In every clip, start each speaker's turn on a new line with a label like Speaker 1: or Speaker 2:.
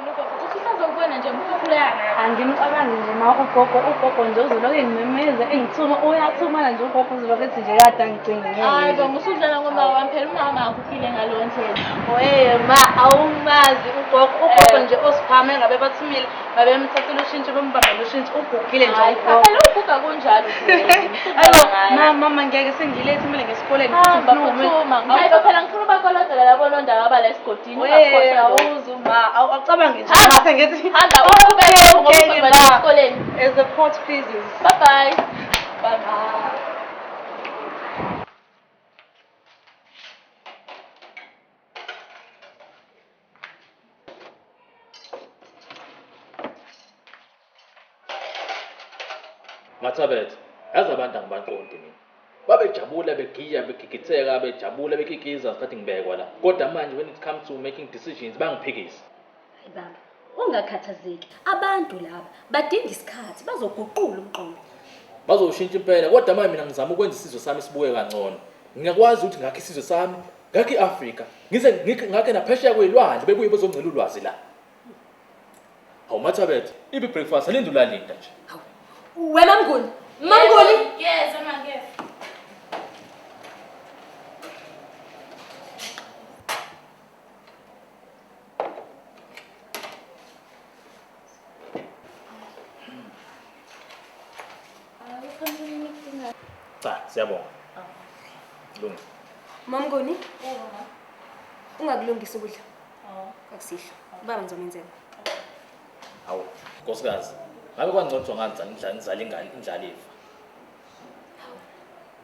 Speaker 1: Usazobona nje umkhukhulana.
Speaker 2: Angimcabangi nje ma ugogo nje uzoloke ngimemeza engithuma uyathumana nje ugogo uzobethi nje kade angicingi.
Speaker 1: Hayi bo ngusudlala ngoma wami phela umama akhuphile ngalowo ndlela.
Speaker 2: Ma awumazi ugogo nje osiphame ngabe bathumile babemthathela ushintsho bembambela ushintsho ugugile nje ugogo.
Speaker 1: Phela uguga kunjalo.
Speaker 2: Mama ngeke sengilethe kumele ngesikoleni
Speaker 1: Baphuma. Hayi phela ngifuna bakolodela labo londa ngabala esigodini.
Speaker 2: Awuzuma awucabangi nje mase ngithi
Speaker 1: hamba uqhubeke ngoba uzobala esikoleni.
Speaker 2: As a port pleases.
Speaker 1: Bye bye. Bye bye.
Speaker 3: Mathabethe, yazi abantu angibaqondi mina. Babejabula begiya begigitheka bejabula bekikiza ngesikhathi ngibekwa la. Kodwa manje when it comes to making decisions bangiphikisa.
Speaker 4: Hayi baba, ungakhathazeki. Abantu laba badinga isikhathi bazoguqula umqondo.
Speaker 3: Bazoshintsha impela kodwa manje mina ngizama ukwenza isizwe sami sibuke kangcono. Ngiyakwazi ukuthi ngakhe isizwe sami, ngakhe iAfrika, ngakhe naphesheya kwelwandle bebuye bezongcela ulwazi la. Hawu Mathabethe, ibe breakfast alindula linda nje.
Speaker 4: Wena Mnguni, Manguni.
Speaker 1: Yes, ama yes.
Speaker 3: Cha, siyabonga. Lungi.
Speaker 4: Manguni,
Speaker 1: Yebo ma.
Speaker 4: ungakulungisa ukudla. Akusihle. Baba ngizomenzela.
Speaker 3: Hawu, nkosikazi. Ngabe kwangcotsho ngani ngizala indlala ifa.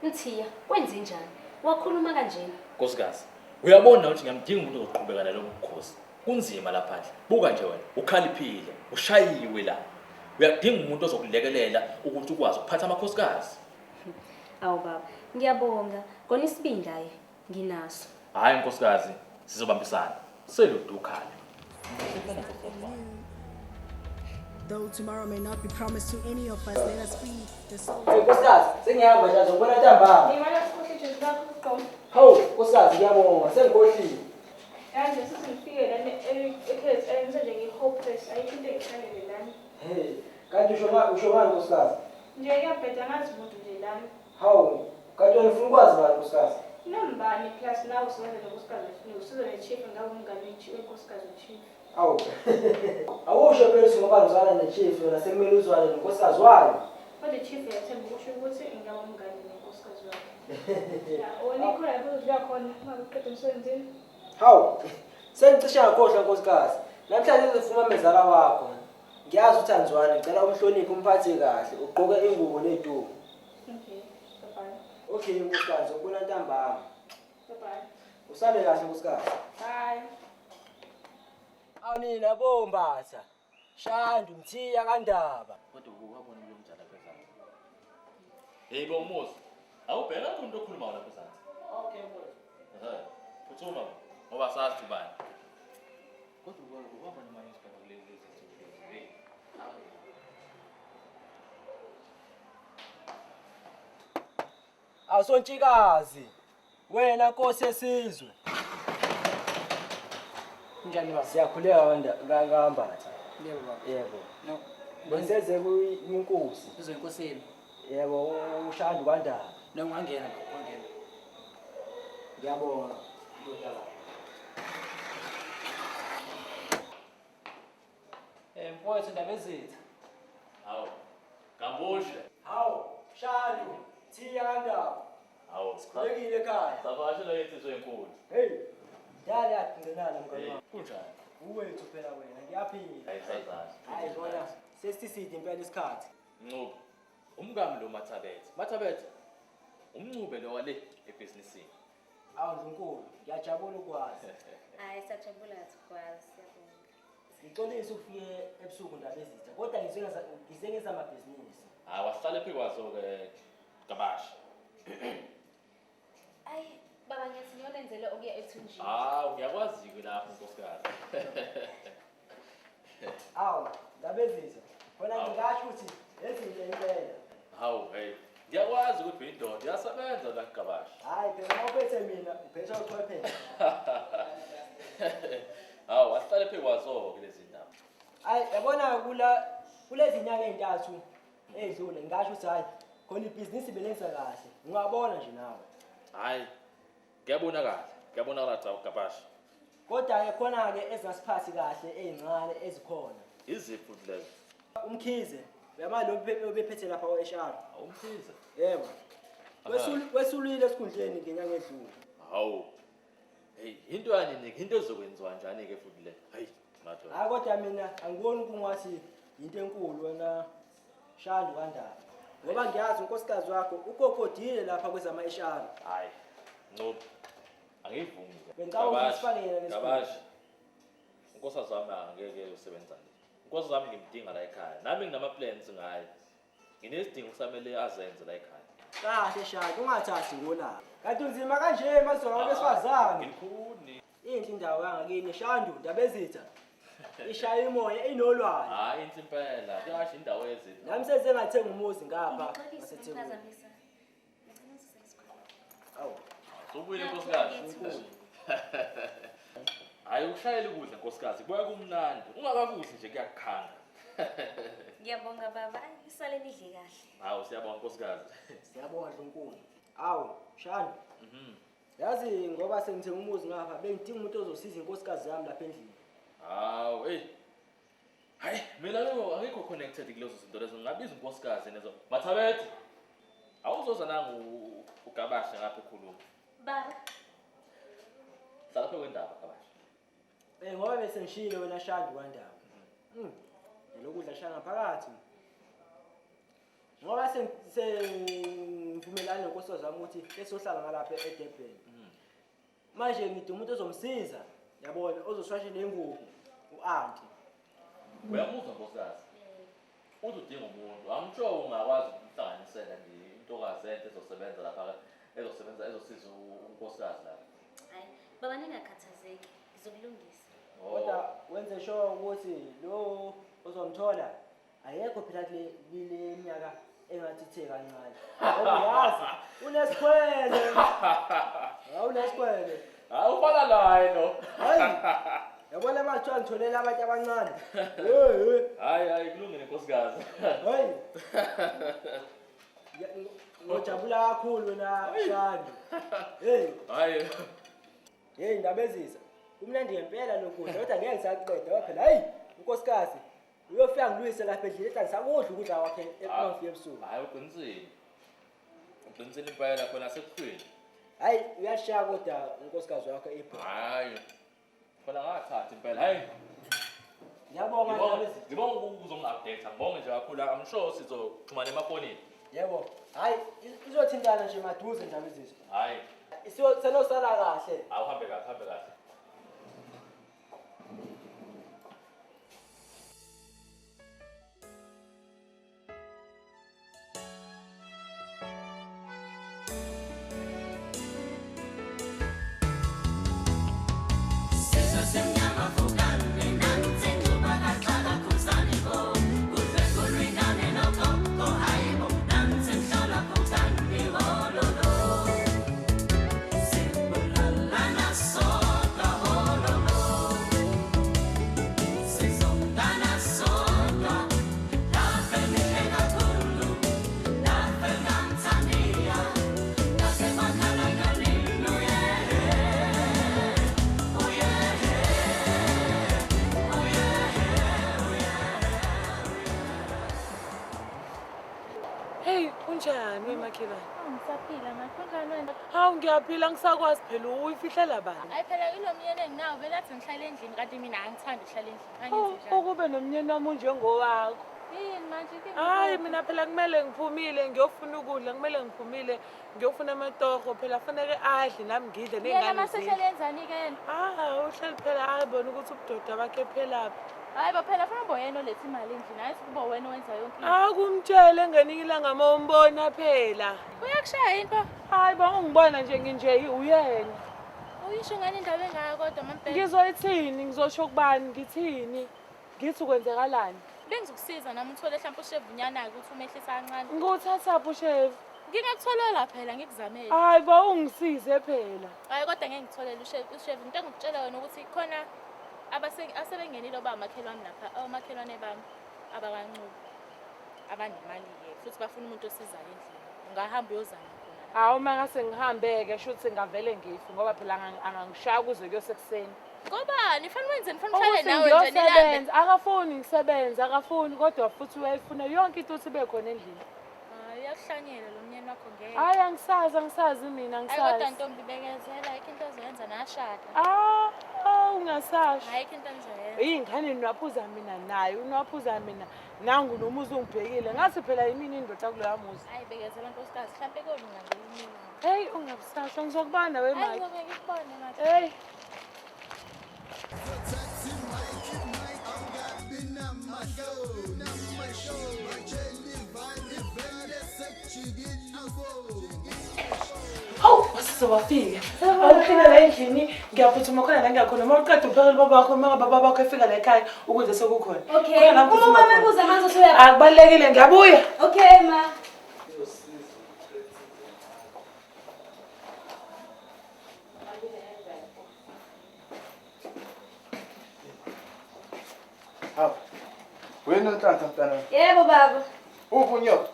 Speaker 4: Mthiya, kwenze njani? Wakhuluma kanjena.
Speaker 3: Nkosikazi, uyabona ukuthi ngiyamdinga umuntu ozoqhubeka nalo bukhosi. Kunzima lapha phandle. Buka nje wena, ukhaliphile, ushayiwe la. Uyadinga umuntu ozokulekelela ukuthi ukwazi ukuphatha amakhosikazi.
Speaker 4: Awu baba, ngiyabonga. Kona isibindi hayi nginaso.
Speaker 3: Hayi nkosikazi, sizobambisana. Seludu ukhali.
Speaker 5: Though tomorrow may not be promised to any of us, let us feed the soul.
Speaker 6: Hey, Nkosikazi, sengihamba nje ngibona ntambama.
Speaker 1: Ngimana sikhohle nje zakho uqondo.
Speaker 6: Hawu, Nkosikazi ngiyabonga, sengikhohlile.
Speaker 1: Yanje sesifike lana ekhaya nje ngihopeless ayikho into engishayele lana.
Speaker 6: Hey, kanti usho ngani Nkosikazi?
Speaker 1: Nje yabheda ngazi umuntu nje lana.
Speaker 6: Hawu, kanti wena ufuna ukwazi bani Nkosikazi?
Speaker 1: Nombani plus nawe usebenza nonkosikazi wefini usizo ne-chief ngabe umngane wenkosikazi we-chief.
Speaker 6: Awu. Awusho phela ukuthi ngoba ngizwana ne-chief yona sekumele uzwane nonkosikazi wayo.
Speaker 1: Kodwa i-chief yathemba ukusho ukuthi ingaba umngane nenkosikazi wakhe. Wena ikhona lapho udlula khona uma uqeda emsebenzini.
Speaker 6: Hawu, sengicishe ngakhohlwa Nkosikazi. Namhlanje ngizofuna umezala wakho. Ngiyazi ukuthi anizwani, ngicela umhloniphe umphathe kahle, ugqoke ingubo neduku.
Speaker 1: Okay, bye-bye.
Speaker 6: Okay Nkosikazi, ubona ntambama.
Speaker 1: Bye-bye.
Speaker 6: Usale kahle Nkosikazi.
Speaker 1: Bye.
Speaker 6: Awunina bombatha. Shandu Mthiya kaNdaba.
Speaker 3: Kodwa uwabona lo mdala phezulu. Hey bomuzi, awubheka umuntu okhuluma wona phezulu.
Speaker 6: Okay mfowethu.
Speaker 3: Phuthuma ngoba sazi ubani. Kodwa uwabona manje isibheka kulezi zinto. Hey.
Speaker 6: Awusontshikazi. Wena Nkosi yesizwe.
Speaker 7: Njani baba?
Speaker 6: Siyakhuleka kaMbatha.
Speaker 7: Yebo baba.
Speaker 6: Yebo.
Speaker 7: No.
Speaker 6: Benseze kuyinkosi.
Speaker 7: Uzoyinkosini.
Speaker 6: Yebo, uShandu kaNdaba.
Speaker 7: No ungangena, ungangena.
Speaker 6: Ngiyabonga.
Speaker 7: Mfowethu indaba ezitha.
Speaker 3: Hawu. Gambushe.
Speaker 6: Hawu, Shandu, Mthiya kaNdaba.
Speaker 3: Hawu.
Speaker 6: Sikhulekile ekhaya.
Speaker 3: Savashela yethu enkulu.
Speaker 6: Hey. Dali yadingelana mngani wami.
Speaker 3: Kunjani?
Speaker 6: Uwethu phela wena, ngiyaphila.
Speaker 3: Ayisazazi.
Speaker 6: Hayi bona, sesiside impela isikhathi.
Speaker 3: Ncube. Umkami lo Mathabethe. Mathabethe. Umncube lo wale ebhizinisini.
Speaker 6: Awu Nkulunkulu, ngiyajabula ukwazi.
Speaker 4: Hayi sajabula sikwazi siyabonga.
Speaker 6: Ngixolisa ukufike ebusuku ndaba ezitha, kodwa ngisengenza amabhizinisi.
Speaker 3: Hayi wasihlale phi kwazo ke Gabashi.
Speaker 4: Ayi baba ngiyathi ngiyolenzele okuya ethunjini.
Speaker 3: Hawu ngiyakwazi ke lapho nkosikazi.
Speaker 6: Awu, ndaba ezitha. Khona ngingasho ukuthi ezinto impela.
Speaker 3: Hawu hey. Ngiyakwazi ukuthi uyindoda iyasebenza la Gabashi.
Speaker 6: Hayi phela mawuphethe mina, uphethe uchwepheshe.
Speaker 3: Hawu wasihlale phi kwazo ke lezi ndaba.
Speaker 6: Hayi yabona kulezi nyanga ezintathu edlule ngisho ukuthi hayi khona ibhizinisi belenza kahle. Ungabona nje nawe.
Speaker 3: Hayi. Ngiyabonakala cha uGabashi.
Speaker 6: Kodwa ke khona ke ezingasiphathi kahle ezincane ezikhona.
Speaker 3: Izipho lezo.
Speaker 6: Umkhize uyamalo obephethe lapha eShara.
Speaker 3: Umkhize.
Speaker 6: Yebo. Wesulile esikhundleni ngenyanga edlule.
Speaker 3: Hawu. Hey, into yani into ezokwenziwa njani ke futhi le? Hayi, matho.
Speaker 6: Hayi kodwa mina angiboni kungathi into enkulu wena Shandu kaNdaba. Ngoba ngiyazi unkosikazi wakho ukokodile lapha kwezama eShara.
Speaker 3: Hayi. No. Angivumi.
Speaker 6: Bengicabanga ukuthi sifanele lesikole.
Speaker 3: Gabashi. Unkosikazi wami angeke usebenza nje. Unkosikazi wami ngimdinga la ekhaya. Nami nginama plans ngayo. Nginesidingo kusamele azenze la ekhaya.
Speaker 6: Kahle Shandu ungathathi ngola. Kanti unzima kanje mazonga besifazane.
Speaker 3: Ngikhuni.
Speaker 6: Inhle indawo yangakini Shandu Ndabezitha. Ishaya imoya inolwazi.
Speaker 3: Hayi insimpela. Kuyasho indawo ezitha.
Speaker 6: Nami senzengathenga umuzi ngapha
Speaker 4: Ngixolisa
Speaker 6: ngaseThekwini.
Speaker 4: ukuphazamisa. Ngicela usise isikole.
Speaker 6: Awu.
Speaker 3: Sobuyile nkosikazi. Hayi ukushayela ukudla nkosikazi kuya kumnandi. Ungakakudli nje kuyakukhanga.
Speaker 4: Ngiyabonga baba, isale nidle kahle.
Speaker 3: Hawu siyabonga nkosikazi.
Speaker 6: Siyabonga Nkulunkulu. Awu Shandu. Yazi ngoba sengithenga umuzi ngapha bengidinga umuntu ozosiza inkosikazi yami lapha endlini.
Speaker 3: Hawu hayi mina lo angikho connected kulezo zinto lezo ngabiza unkosikazi nezo Mathabethe awuzoza nangu uGabashi ngapha ekhuluma
Speaker 4: Baba,
Speaker 3: hlala phe kwendaba Gabashi
Speaker 6: Ngoba bese ngishilo wena Shandu kaNdaba. Lokudla shaya ngaphakathi. Ngoba sengivumelana nenkosikazi yami ukuthi esohlala ngalapha eDurban. Manje ngidinga umuntu ozomsiza. Yabona ozoswashela ingubo uAnti.
Speaker 3: uyamuzwa nkosikazi uthi udinga umuntu amsho ungakwazi ukuhlanganisela nje intokazi ente ezosebenza lapha ezosiza unkosikazi lapha
Speaker 4: hayi, baba ningakhathazeki, ngizokulungisa.
Speaker 6: Kodwa wenze sure ukuthi lo ozomthola ayekho phela kule minyaka engathithe kancane. Ngoba uyazi unesikhwele. Awunesikhwele.
Speaker 3: Awufana naye no
Speaker 6: Hayi. Yabona manje ngitholela abantu abancane.
Speaker 3: hayi kulungile nkosikazi
Speaker 6: Hayi. Ngojabula kakhulu na Shandu.
Speaker 3: hayi
Speaker 6: Ndabezisa. Kumnandi ngempela lokudla kodwa ngeke ngisaqeda ngoba phela hayi unkosikazi uyofika ngilwise lapha endlini ethi ngisakudla ukudla kwakhe ebusuku ebusuku.
Speaker 3: hayi uqinisile impela khona sekuhlweni
Speaker 6: Hayi uyashaya kodwa unkosikazi wakho ebho.
Speaker 3: hayi khona ngathatha impela hayi
Speaker 6: Ngiyabonga Ndabezisa.
Speaker 3: ngibonga ukuzongi-update ngibonge nje kakhulu I'm sure sizoxhumana emafonini
Speaker 6: Yebo. Hayi izothintana nje maduze Ndabezisa.
Speaker 3: hayi
Speaker 6: Senosala kahle.
Speaker 3: awuhambe kahle
Speaker 2: Kunjani wemakhelwane?
Speaker 1: Ngisaphila ngakhonjani wena?
Speaker 2: Hawu ngiyaphila ngisakwazi phela uyifihlela bani?
Speaker 1: Hayi phela ilomyeni enginawo vele athi ngihlale endlini kanti mina angithandi ukuhlala endlini. Angithi njani?
Speaker 2: Ukube nomnyeni wami njengowakho.
Speaker 1: Yini manje ke?
Speaker 2: Hayi mina phela kumele ngiphumile ngiyofuna ukudla kumele ngiphumile ngiyofuna amatoho phela kufanele adle nami ngidle
Speaker 1: Yena
Speaker 2: nengane
Speaker 1: masehlele enzani ke yena?
Speaker 2: uhleli phela ayibona ukuthi ubudoda bakhe phela
Speaker 1: Hayi phela fanele wena olethe imali endlini hayi kuba wena wenza yonke into.
Speaker 2: kumtshele ngeningi ilanga uma umbona phela.
Speaker 1: Uyakushaya into?
Speaker 2: Hayi ungibona nje nginje uyena.
Speaker 1: Uyisho ngani indaba engaka kodwa mampela?
Speaker 2: Ngizoyithini ngizosho kubani ngithini? Ngithi kwenzekalani?
Speaker 1: Bengizokusiza nami uthole mhlawumbe ushevu unyana ukuthi umehlisa kancane.
Speaker 2: Nguthatha ushevu.
Speaker 1: Ngingakutholela phela ngikuzamele.
Speaker 2: Hayi ungisize phela.
Speaker 1: Hayi kodwa ngeke ngitholele ushevu into engikutshela wena ukuthi khona
Speaker 2: asebengenile oba makhelwane lapha omakhelwane bami abakancubo abanemali-ke futhi bafuna umuntu osizayo endlini ungahamba uyozama khona.
Speaker 8: Hawu uma ngase ngihambe-ke shuthi ngavele ngife ngoba phela angangishaya kuze kuyosekuseni.
Speaker 2: Ngobani fanele wenzeni fanele uhlale nawe nje
Speaker 8: nilambe. Akafuni ngisebenza akafuni kodwa futhi uyayifuna yonke into uthi ibe khona endlini.
Speaker 2: Iyakuhlanyela lo myeni wakho ngeke.
Speaker 8: Hayi angisazi mina angisazi.
Speaker 2: Hayi kodwa ntombi bekezela ayikho into ozoyenza nashada.
Speaker 8: Ungasasho.
Speaker 2: Ayikho into engizoyenza.
Speaker 8: Ingane nwaphuza mina naye unwaphuza mina nangu nomuzi ungibhekile ngathi phela yimini indoda kuloya muzi.
Speaker 2: Hayi bekezela nkosikazi mhlambe kolunga ngelimini.
Speaker 8: Hey ungabusasho ngizokubana nawe manje.
Speaker 2: Hayi ngoba ngikubone manje.
Speaker 8: Hey. Hawu wasizowafika. Awuphila la endlini ngiyaphuthuma khona la ngiyakhona uma uqeda uphekela baba wakho uma baba wakho efika la ekhaya ukudla sekukhona.
Speaker 4: Okay. Uma mama ebuza manje usuya.
Speaker 8: Akubalekile ngiyabuya.
Speaker 4: Okay ma.
Speaker 9: Hawu. Wena untanta mntana.
Speaker 4: Yebo baba.
Speaker 9: Ufunyo.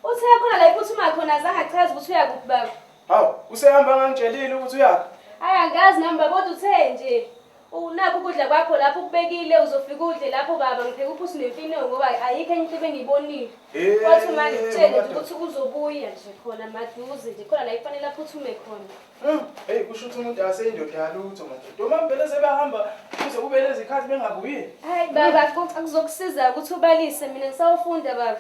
Speaker 4: Uthe khona la iphuthuma khona azange achaze ukuthi uya kuphi baba.
Speaker 9: Hawu, usehamba ngangitshelile ukuthi uyaphi?
Speaker 4: Hayi angazi nami baba kodwa uthe nje unakho ukudla kwakho lapho kubekile uzofika udle lapho baba ngipheka uphuthu nemfino ngoba ayikho enye into engiyibonile. Wathi manje ngitshele nje ukuthi uzobuya nje khona maduze nje khona la ifanele aphuthume khona.
Speaker 9: Hey kusho ukuthi umuntu aseyindoda yalutho manje. Noma phela sebehamba kuze kube lezi khathi bengabuyi.
Speaker 4: Hayi baba akuzokusiza ukuthi ubalise mina ngisawufunda baba.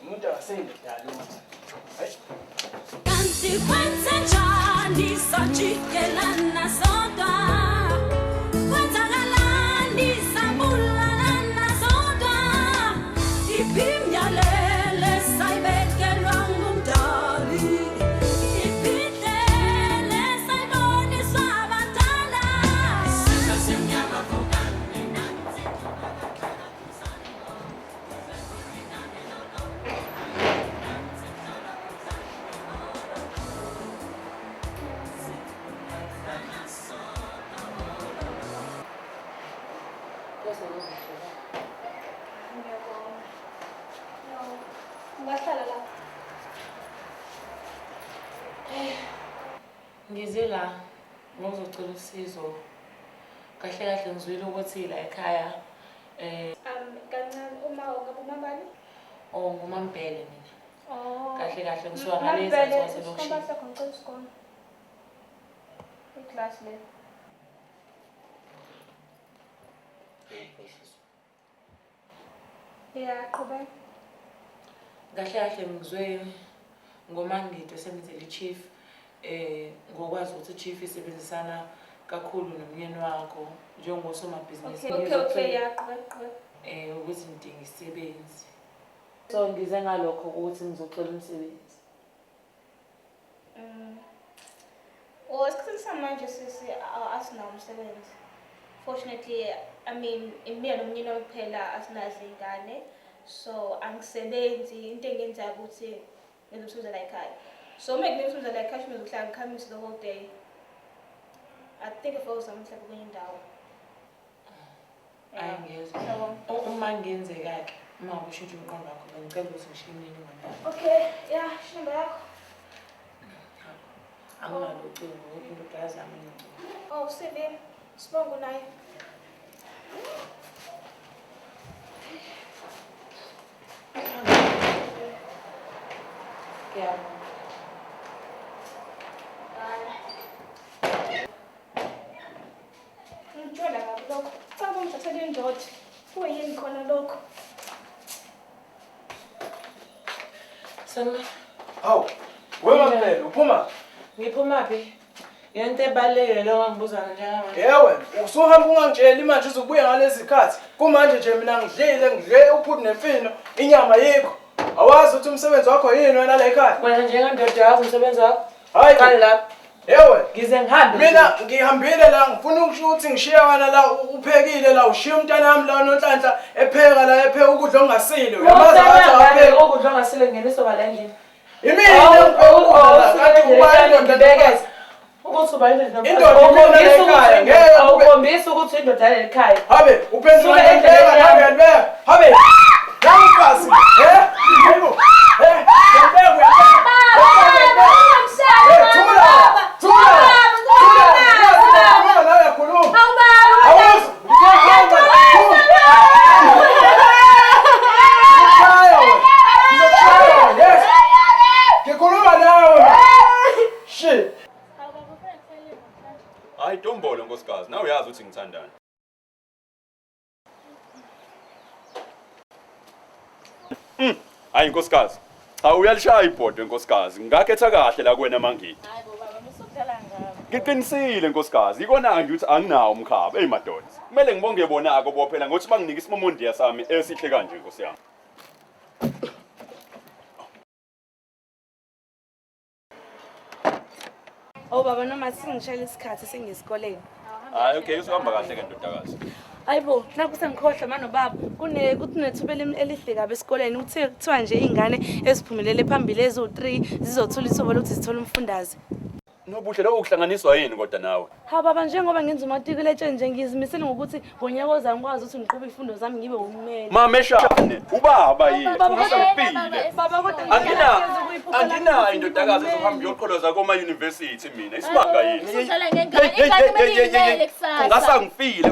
Speaker 9: Umuntu aseyindoda yalutho. Hayi.
Speaker 10: Kanti kwenze njani sajikelana sodwa kwenzakalani sabulana sodwa ipimyalele sayibekelwa ngumdali iphihlele sayiboniswa abadala sikasemnyama vukane nansi
Speaker 1: Ungahlala la.
Speaker 8: Ngize la ngizocela usizo. Kahle kahle ngizwile ukuthi la ekhaya
Speaker 1: Kancane uma ngabe umambani?
Speaker 8: ngumambhele mina. Kahle kahle ngisuka
Speaker 1: Mambhele,
Speaker 8: ngalezi
Speaker 1: isikhomba
Speaker 8: zaselokishini.
Speaker 1: sakho ngicela isikona. Iclass le. Yeah, qhubeka.
Speaker 8: Kahle kahle ngizwe ngomangito semenzele chief ngokwazi ukuthi chief isebenzisana kakhulu nomyeni wakho njengosomabhizinisi.
Speaker 1: Okay, yeah, qhubeka.
Speaker 8: Ukuthi ngidinga isebenzi. So ngize ngalokho ukuthi ngizocela umsebenzi.
Speaker 1: Esikhathini samanje sisi asinawo umsebenzi. Fortunately, I mean, imina nomnyeni wami kuphela asinazo izingane. So angisebenzi into engenza ukuthi ngizomsebenza la ekhaya. So uma ngizomsebenza la ekhaya ngizohlala ngikhamisa the whole day. I think if I was mhlawumbe kwenye indawo.
Speaker 8: Ayingezwa. Uma ngenzeka-ke uma ushintsha umqondo wakho ngicela ukuthi ngishiye imininingwane yakho.
Speaker 1: Okay, yeah, shamba yakho.
Speaker 8: Anginalo ucingo into yazami ngicingo.
Speaker 1: Oh, Sibi, sibonga naye.
Speaker 8: Yeah.
Speaker 1: Ngitshela ngabe lokho. Cha ngithathele indoda. Kuyini khona lokho?
Speaker 8: Sama.
Speaker 9: Hawu, wena phela uphuma?
Speaker 8: Ngiphuma phi? Yonke ebalekile lo ngibuza njengamanje.
Speaker 9: Yewe, usuhamba ungangitsheli manje uzobuya ngalezi khathi. Kumanje nje mina ngidle uphuthu nemfino, inyama yikho. Awazi ukuthi umsebenzi wakho yini wena la ekhaya?
Speaker 8: Wena njengendoda yazi umsebenzi wakho?
Speaker 9: Hayi
Speaker 8: qala lapha.
Speaker 9: Yewe,
Speaker 8: ngize ngihambe.
Speaker 9: Mina ngihambile la ngifuna ukusho ukuthi ngishiya wena la uphekile la ushiya umntana wami la noNhlanhla epheka la epheka ukudla ongasile. Uyamazi ukuthi apheka
Speaker 8: ukudla ongasile ngeniso bala endlini.
Speaker 9: Imini ngikho ukudla la kanti ubani ndoda bekeza.
Speaker 8: ukuthi ubayini
Speaker 9: Indoda ikhona ekhaya, ngeke
Speaker 8: awukhombisi ukuthi indoda yale ekhaya.
Speaker 9: Habe, uphendula ngempela nangebeka. Habe. Namfasi. Hayibo. Ngempela. Thula. La yakhuluma. Awuzi. Ngikhuluma nawe. Shit.
Speaker 11: Hayi dombolo nkosikazi, nawe uyazi ukuthi ngithandani. Hayi nkosikazi. Cha uyalishaya ibhodwe nkosikazi. Ngakhetha kahle la kuwena mangithi.
Speaker 2: Hayi bo baba musukudlala ngabo.
Speaker 11: Ngiqinisile nkosikazi. Ikona nje ukuthi anginawo umkhaba. Hey madoda. Kumele ngibonge bonako bophela ngokuthi banginika isimomondiya sami esihle kanje nkosi yami.
Speaker 4: Oh baba noma singishayela isikhathi sengisikoleni.
Speaker 11: Hayi okay, usuhamba kahle ke ndodakazi.
Speaker 4: Hayibo, naku sengikhohlwa manje baba, kunethuba elihle kabe esikoleni kuthiwa nje izingane eziphumelele phambili ezo3 zizothola ithuba lokuthi zithole umfundaze.
Speaker 11: Nobuhle lokho kuhlanganiswa yini kodwa nawe?
Speaker 4: Ha baba njengoba ngenza umatikulethe nje ngizimisele ngokuthi ngonyaka ozayo ngikwazi ukuthi ngiqhube izifundo zami ngibe ummeli.
Speaker 11: Mama eshane, ubaba yini? Usangifile.
Speaker 4: Baba kodwa
Speaker 11: Angina indodakazi ezohamba yoqholoza koma university mina. Isimanga yini?
Speaker 2: Usudlala ngengane, ingane kusasa.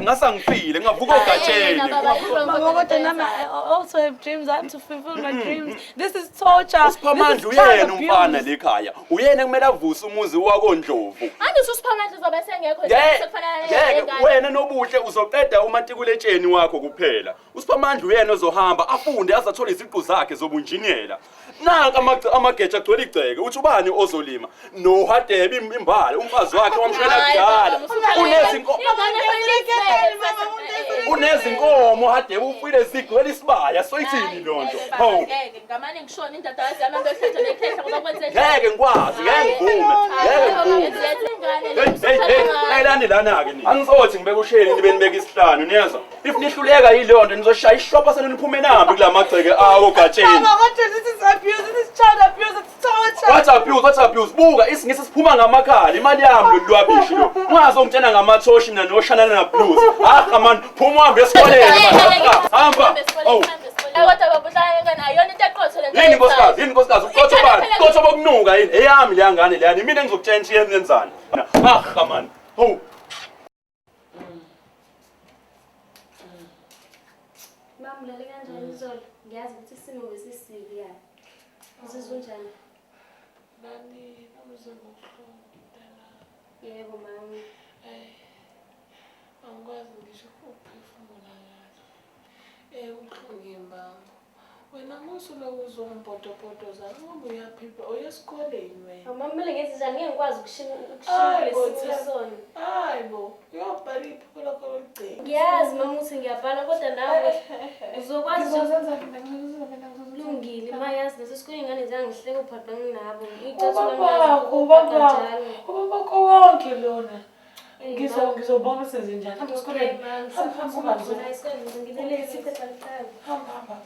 Speaker 11: Ngasangifile, ngavuka ogatsheni.
Speaker 4: Baba kodwa nami I also have dreams. I have to fulfill my dreams. This is torture.
Speaker 11: Usiphamandla uyena umfana lekhaya. Uyena kumele avuse umuzi wakondlovu.
Speaker 2: Ande usiphamandla uzobe sengekho
Speaker 11: Ngeke wena nobuhle uzoqeda umatikuletsheni wakho kuphela. Usiphamandla uyena ozohamba afunde azathola iziqu zakhe zobunjiniyela. Naka amageja agcwele igceke uthi ubani ozolima no Hadebe imbali umfazi wakhe wamshela kudala unezinkomo Hadebe ufile zigcwele isibaya soyithini lonto hawu
Speaker 2: ngeke ngamane ngishona indodakazi yami ambehlethwa nekhehla ngoba kwenze
Speaker 11: ngeke ngikwazi ngeke ngivume ayilani lana ke ni angisothi ngibeka usheli nibe nibeka isihlanu niyezwa if nihluleka yilonto nizoshaya ishopha senu niphume nambi kulamagceke awo gatsheni
Speaker 8: This is abuse, this is child abuse, it's torture.
Speaker 11: What's abuse? Buka isingisi siphuma ngamakhala imali yami lolwabishi lo. Ungazongitshena ngamathoshi mina noShanana na blues. Ah man, phuma uhambe esikoleni man. Hamba. Oh.
Speaker 2: Kodwa babudlala ngane ayona into eqotho le.
Speaker 11: Yini nkosikazi, uqotho bani? Uqotho bokunuka yini? Eyami le yangane le yani mina ngizokutshentsha yenzani. Ah man. Oh.
Speaker 4: Mama lale kanjani izolo? Ngiyazi ukuthi isimo besisibi yani. Uzizwa njani?
Speaker 8: Nani, uzobuhlungu dala.
Speaker 4: Yebo mama.
Speaker 8: Angikwazi ngisho ukuphefumula kahle. Ubuhlungu mama. Wena musuloku uzongibhodobodoza ngoba uyaphipha uyesikoleni wena.
Speaker 4: Mama kumele ngenze njani ngeke ngikwazi ukushina lesisona.
Speaker 8: Hayibo, uyobhala iphupho lakho loligcina.
Speaker 4: Ngiyazi mama ukuthi ngiyabhala kodwa nawe uzokwazi
Speaker 8: Ngizozenza mina
Speaker 4: kulungile mayazi nasesikoleni ingane zangihleke uphatha nginabo.
Speaker 8: Ubaba wonke lona. Ngizobona sezinjani. Hamba esikoleni.
Speaker 4: Hamba esikoleni ngibele isiphepha likhaya.
Speaker 8: Hamba.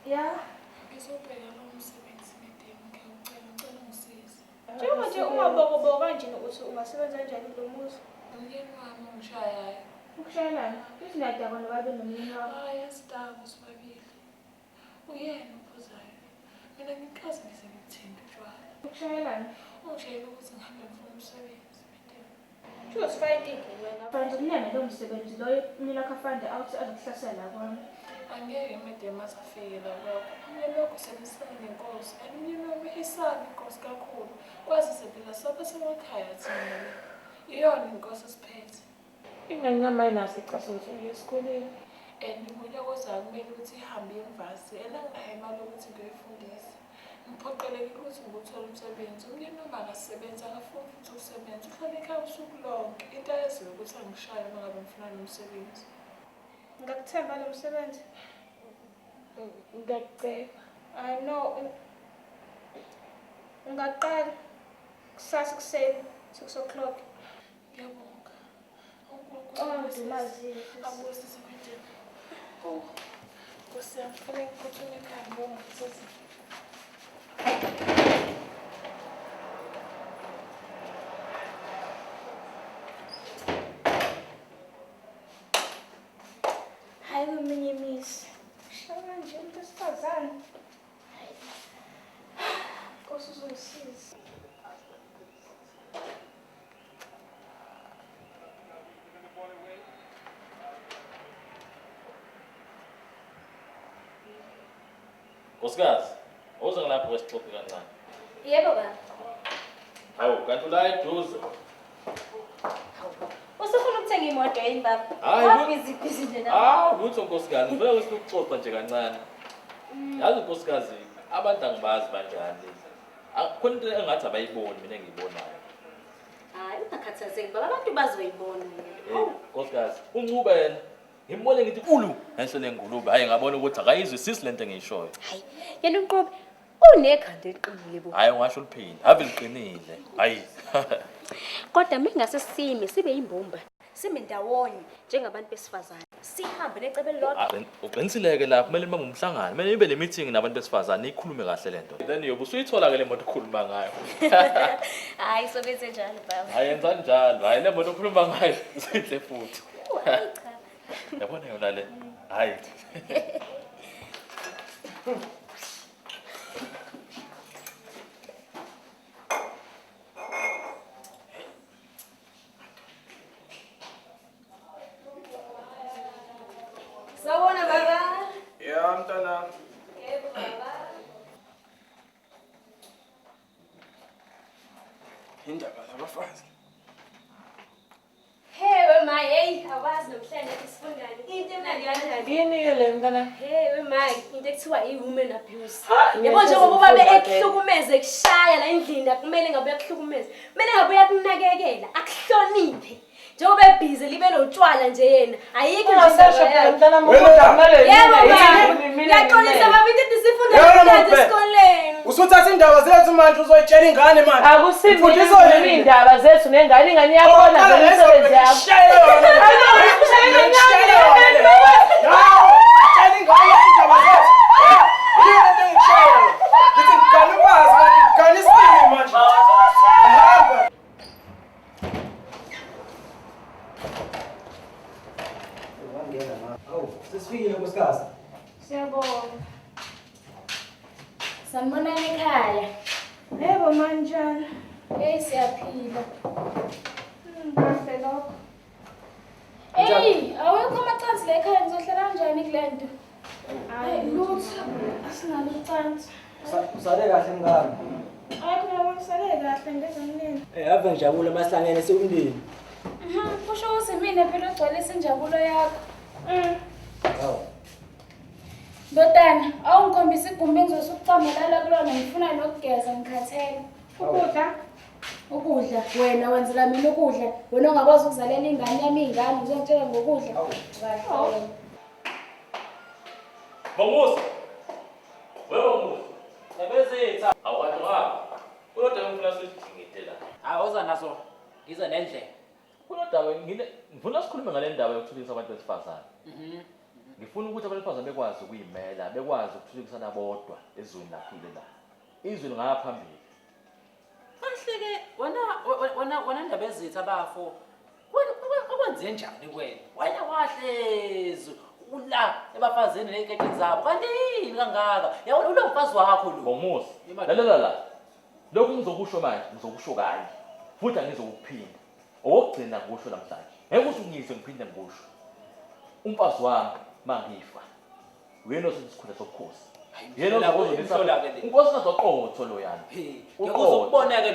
Speaker 1: Yeah.
Speaker 8: Ngizobheka lo msebenzi ngidinga ngicela ngisize.
Speaker 1: Njengoba nje ungabokoboko kanjena uthi ungasebenza kanjani kulo muzi?
Speaker 8: Umyeni wami ongishayayo.
Speaker 1: Ukushayelana? Ithi niyadakwa nobabe nomyeni wakho.
Speaker 8: Hayi asidakwa sibabili. Uyena ophuzayo. Mina ngikaze ngize ngithinde utshwala.
Speaker 1: Ukushayelana?
Speaker 8: Ungishayela ukuthi ngihambe ngifuna umsebenzi bedeni.
Speaker 1: Sho sifayitike wena. Fanele kunyana lo msebenzi loyo umyeni wakho afande awuthi azokuhlasela kwami.
Speaker 8: Angeke imedema asafike la kwakho. Umyeni wakho sebenzisana nenkosi. And umyeni wami isana inkosi kakhulu. Kwazi phela saba semakhaya thina. Iyona inkosi esiphethe. ingane yami ayinaso ixesha lokuya esikoleni.
Speaker 2: And ngonyaka ozayo kumele ukuthi ihambe iyemvasi and anginayo imali yokuthi ngiyoyifundisa. Ngiphoqelekile ukuthi ngikuthole umsebenzi. Umyeni noma angasebenzi akafuni futhi ukusebenza. Uhlala ekhaya usuku lonke. Into ayeziyo ukuthi angishaye uma ngabe ngifuna nomsebenzi.
Speaker 1: Ngakuthemba lo msebenzi.
Speaker 8: Ngiyacela.
Speaker 1: I know. Ungaqala kusasa kuseni 6:00.
Speaker 2: Ngiyabonga.
Speaker 1: Ndumazile.
Speaker 2: Awusise kwendlela. Oh. Kusiyami kufanele ngiphuthume ekhaya ngoba ngithosi.
Speaker 1: Hayi weminye imizi. Shaka nje umuntu wesifazane. Nkosi uzongisiza.
Speaker 3: Nkosikazi, awuze ngilapho kwesixoxi kancane.
Speaker 4: Yebo baba.
Speaker 3: Hawu, kanti ula eduze.
Speaker 4: Usufuna ukuthenga imoto yini baba?
Speaker 3: Hayi,
Speaker 4: Busy nje la.
Speaker 3: lutho nkosikazi, ngifuna ukuthi ukuxoxa nje kancane. Yazi nkosikazi, abantu angibazi banjani. Khona into engathi abayiboni mina engiyibonayo.
Speaker 4: Hayi, ungakhathazeki baba, abantu bazoyibona.
Speaker 3: Nkosikazi, uncuba yena. Ngimbone ngithi ulu ngenhlo lengulube. Hayi ngabona ukuthi akayizwisisi lento engiyishoyo.
Speaker 4: Hayi, yena uNqobe unekhanda eliqinile bo.
Speaker 3: Hayi ungasho liphini, ave liqinile. Hayi.
Speaker 4: Kodwa mingase sime sibe yimbumba. Sime ndawonye njengabantu besifazane. Sihambe necebe lodwa.
Speaker 3: Uqinisile lapho kumele nibe umhlangano. Kumele nibe nemeeting nabantu besifazane nikhulume kahle lento. Then yobe usuyithola ke le moto okhuluma ngayo.
Speaker 4: Hayi sobenze njalo baba.
Speaker 3: Hayi yenza njalo. Hayi le moto okhuluma ngayo usihle futhi.
Speaker 4: Cha.
Speaker 3: Yabona yona le. Hayi.
Speaker 4: Sawona baba.
Speaker 9: Ya mntana.
Speaker 4: Yebo baba.
Speaker 9: Indaba zabafazi.
Speaker 4: Hey my, hey, awazi nomhlanje isifundane. Into emnandi kanjani?
Speaker 8: Yini ke le mntana?
Speaker 4: Hey my, into ekuthiwa i-women abuse. Yabo njengoba babe ekuhlukumeze kushaya la endlini akumele ngabe yakuhlukumeza. Kumele ngabe yakunakekela, akuhloniphe. Njengoba ebhizi libe notshwala nje yena. Ayikho
Speaker 8: nje mntana mukudamale.
Speaker 4: Yebo, yaxolisa baba into isifundane esikoleni.
Speaker 9: Usuthatha indaba zethu manje uzoyitshela ingane manje.
Speaker 8: Akusimini indaba zethu nengane ingane iyabona vele umsebenzi yakho.
Speaker 6: Sesifikile nkosikazi.
Speaker 1: Siyabonga.
Speaker 4: Sanibona ekhaya.
Speaker 1: Yebo manjani?
Speaker 4: Hey siyaphila.
Speaker 1: Kahle lokho.
Speaker 4: Hey, awekho amacansi la ekhaya ngizohlala kanjani kulento?
Speaker 1: Hayi lutho. Asinalo ucansi.
Speaker 6: Usale kahle mngani.
Speaker 1: Ayikho nabo kusale kahle ngezomnini.
Speaker 6: Ave ngijabule mahlangene sikumndeni.
Speaker 4: Kusho ukuthi mina phela ogcwalisa injabulo yakho.
Speaker 6: Hawu.
Speaker 4: Ndodana, awungikhombisa igumbi engizosukucamelala kulona ngifuna nokugeza ngikhathele. Ukudla wena wenzela mina ukudla. Wena ongakwazi ukuzalela ingane yami ingane uzongitshela ngokudla. Kahle.
Speaker 3: Bongusa. Bongusa. Sebenzisa. Awukwathi ngapha. Kodwa ngifuna sidingide la.
Speaker 7: Awuza naso. Ngize nendlela.
Speaker 3: Kulodaba ngifuna sikhulume ngale ndaba yokuthuthukisa abantu besifazane. Ngifuna ukuthi abantu besifazane bekwazi ukuyimela, bekwazi ukuthuthukisana bodwa ezweni laphile la. Izwe lingaphambili.
Speaker 7: Kahle-ke wena ndaba ezitha bafo. Wenze njani wena? Wena wahlezi ula ebafazini nezikhethe zabo. Kanti yini kangaka? Yabona ulo mfazi wakho lo.
Speaker 3: Bongusa. La. Lokhu ngizokusho manje, ngizokusho kanye. Futhi angizokuphinda. Okugcina ngikusho namhlanje. Ngeke ukuthi ungizwe ngiphinde ngikusho. Umfazi wami mangifa. uyena osesikhundla sobukhosi.
Speaker 7: Yena
Speaker 3: ozobonisa inkosi kazoqotho lo yana.
Speaker 7: Ngeke uzukubona-ke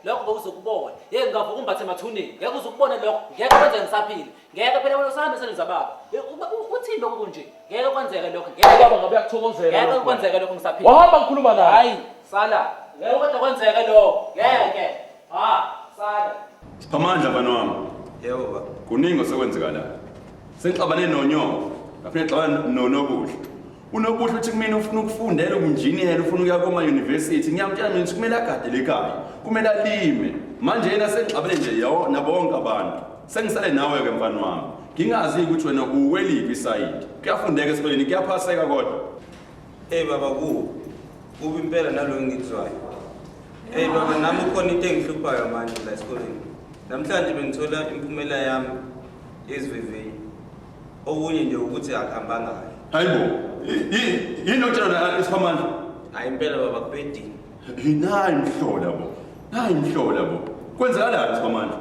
Speaker 7: lokho uzokubona. Yeke ngavuka umbathe emathuneni. Ngeke uzukubona lokho. Ngeke kwenze ngisaphile. Ngeke phela wena usahambe senza baba. Uthini lokho nje? Ngeke kwenzeke lokho. Ngeke
Speaker 3: baba ngabe yakuthokozela.
Speaker 7: Ngeke kwenzeke lokho ngisaphile.
Speaker 3: Wahamba ngikhuluma naye.
Speaker 7: Hayi, sala. Ngeke kodwa kwenzeke lokho. Ngeke. Sala.
Speaker 11: Siphamandla bana wami.
Speaker 6: Yebo baba.
Speaker 11: Kuningi osekwenzeka la. Sengixabane nonyoko. Ngaphinde xabana nonobuhle. Unobuhle uthi kumina ufuna ukufundela ubunjiniyela ufuna ukuya koma university ngiyamtshela mina ukuthi kumele agade lekhaya kumele alime manje yena sengixabene nje yawo nabonke abantu sengisale nawe ke mfana wami ngingazi ukuthi wena uweliphi iside kuyafundeka esikoleni kuyaphaseka kodwa
Speaker 6: baba kubi impela nalo engikuzwayo baba nami ukhona into engihluphayo manje la esikoleni namhlanje bengithola impumela yami yezivivinyo okunye nje ukuthi akuhambanga kahle
Speaker 11: hayibo yini otshela isiphamandla
Speaker 6: hayi impela baba kubedini
Speaker 11: nayi mhlola bo kwenzakalani isiphamandla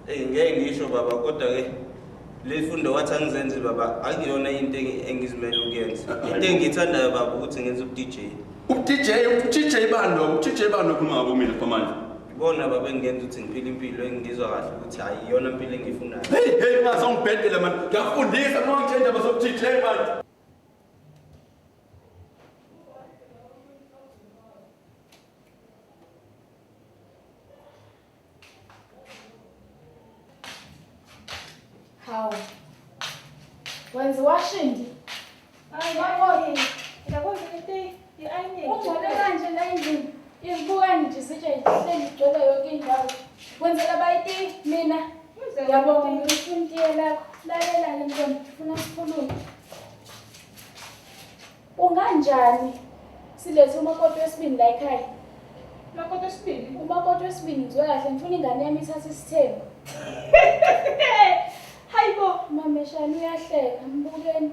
Speaker 6: ngeke ngisho baba kodwa ke lefundo wathi angizenze baba akuyona into engizimele ukuyenza into engithandayo baba ukuthi ngenze uDJ
Speaker 11: bani okhuluma ngabo mina isiphamandla
Speaker 6: ibona baba engenza ukuthi ngiphile impilo engizwa kahle ukuthi hayi iyona impilo engiyifunayo
Speaker 11: hey ngazongibhedela man ngiyafundisa noma ngitshela indaba zoDJ man
Speaker 4: Hawu. Wenze washindi. Hayi yabona.
Speaker 1: Ngiyakwazi ukuthi i-ironing.
Speaker 4: Ugcwele kanje la endlini. Izibukani nje sitshe ihleli igcwele yonke indawo. Wenzela bayiti mina. Ngiyabonga ngifundile lakho. Lalela-ke mntwana, ngifuna sikhulume. Unganjani? Silethe umakoti wesibili la ekhaya.
Speaker 1: Umakoti wesibili?
Speaker 4: Umakoti wesibili ngizwe kahle ngifuna ingane yami ithathe isithembu.
Speaker 1: Hayibo,
Speaker 4: mameshana uyahleka mbukeni.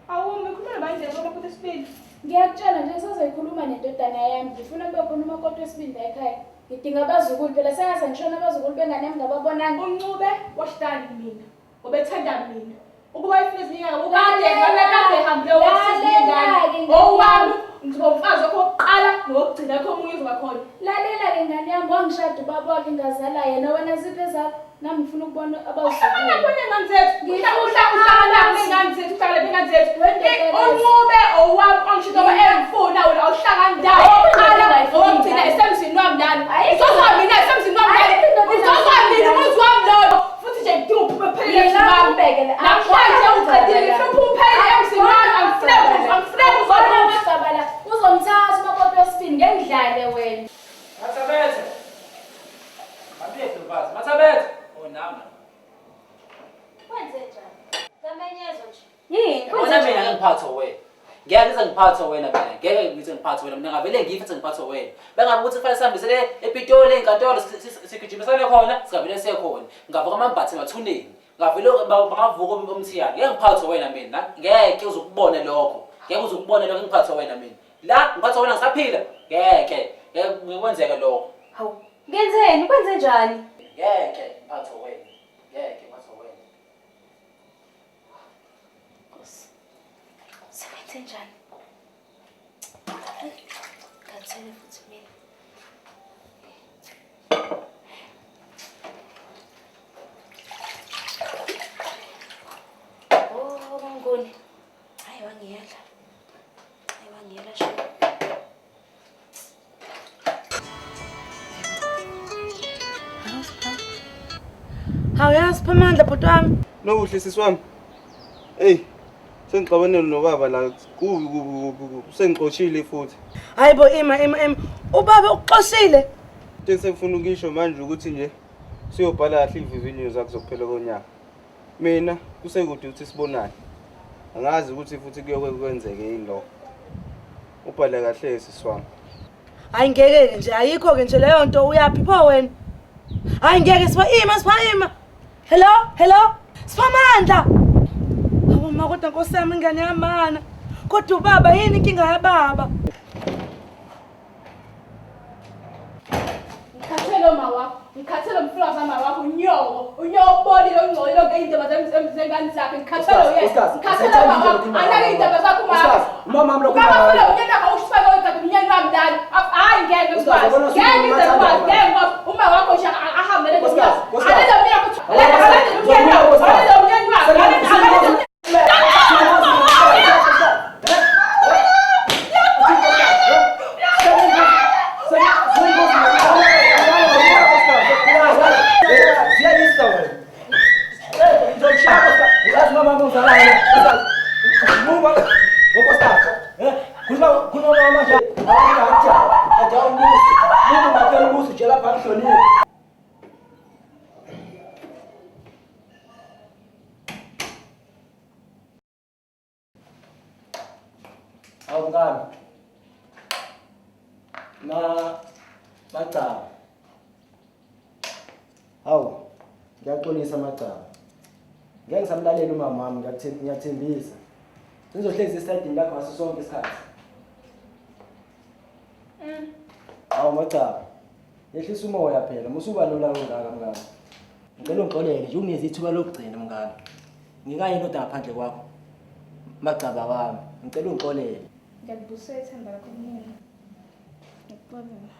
Speaker 1: Awumi ukhuluma manje ngomakoti wesibili.
Speaker 4: Ngiyakutshela nje sizoyikhuluma nendodana yami. Ngifuna kube khona umakoti wesibili la ekhaya. Ngidinga abazukulu phela sengaze ngishona abazukulu bengane yami ngababonanga.
Speaker 1: Uncube washtani mina. Ubethanda mina. Ukuba ifuna izinyanga ukade hambe wesizingane. Owami ngizomfaza kokuqala nokugcina kho omunye uzobakhona.
Speaker 4: Lalela-ke ngane yami wangishada ubaba wakhe ngazala yena wena ziphe zakho. Nami ngifuna ukubona abazukulu.
Speaker 1: Abanye ngane zethu. Uhlala ngane zethu, uhlala ngane zethu. Uncube owami angishilo engifuna wena awuhlanga ndawo. Oqala ngokugcina esemzini wami nani. Uzozwa mina esemzini wami nani. Uzozwa mina umuzi wami lo. Futhi nje ngidinga uphume phela emzini wami. Namhlanje uqedile ngifuna uphele emzini wami. Angifuna
Speaker 4: uzobala. Uzomthatha umakoti wesibili ngengidlale wena.
Speaker 7: Mathabethe. Mabiyeke mfazi. Mathabethe. Nama.
Speaker 4: Wenze njani? Ngamenyezo nje. Yini?
Speaker 7: Bona mina ngiphathe wena. Ngiyakuzwa ngiphathe wena mina. Ngeke ngithi ngiphathe wena. Mina ngavele ngiyifithi ngiphathe wena. Bengabe ukuthi kufanele sihambisele ePitoli enkantolo sigijimisane khona, singavele siye khona. Ngavuka amambathe emathuneni. Ngavele bangavuka umthiyane. Ngeke ngiphathe wena mina. Ngeke uzukubona lokho. Ngeke uzukubona lokho ngiphathe wena mina. La ngiphathe wena ngisaphila. Ngeke. Ngeke kwenzeke lokho.
Speaker 4: Hawu. Ngenzeni? Kwenze njani?
Speaker 7: Ngeke ngiphathe wena. Ngeke ngiphathe wena.
Speaker 4: Sebenze njani? Ngathele futhi mina. Oh, Mangoni. Hayi wangiyela. Sho.
Speaker 8: Awuyazi Phamandla bhuti wami.
Speaker 6: Nobuhle sisi wami. Sengixabane nobaba la kubi sengixoshile futhi.
Speaker 8: Hayibo ima. Ubaba uxoshile.
Speaker 6: Into sengifuna ukisho manje ukuthi nje siyobhala kahle ivivinyo zakho zokuphela konyaka. Mina kusekude ukuthi sibonane. Angazi ukuthi futhi kuyokwenzeke yini lo. Ubhala kahle sisi wami.
Speaker 8: Hayi ngeke nje ayikho ke nje leyo nto uyapi pho wena? Hayi ngeke sipha. Hello. Siphamandla. Awuma kodwa Nkosi yami ingane yamana. Kodwa ubaba yini inkinga yababa?
Speaker 1: Ngikhathele uma wakho. Ngikhathele umfulazi ama wakho unyoko.
Speaker 4: Unyobonile ongcoyo lonke indaba zengane zakhe ngikhathela uyena. Ngikhathela baba. Anake indaba zakho mama.
Speaker 9: Umama wami lokho.
Speaker 4: Baba phela unyana wakho usifake kodwa umnyana wami ndani. Hayi ngeke ngikwazi. Ngeke ngikwazi. Ngeke uma wakho nje ahambe le ntombi. Alenza mina kuthi. Alenza umnyana wakho. Alenza umnyana wakho. Alenza
Speaker 9: Macala. Hawu, ngiyaxolisa Macala. Ngeke ngisamlalela umama wami, ngiyathembisa. Sizohlezi esayidini lakho ngaso sonke isikhathi. Hawu Macala. Yehlisa umoya phela, musuba lola ongaka mngani. Ngicela ungixolele nje ungenzi ithuba lokugcina mngani. Ngikaye indoda ngaphandle kwakho. Macaba wami, ngicela ungixolele.
Speaker 1: Ngiyakubusela ithemba lakho kumina. Ngikuxolela.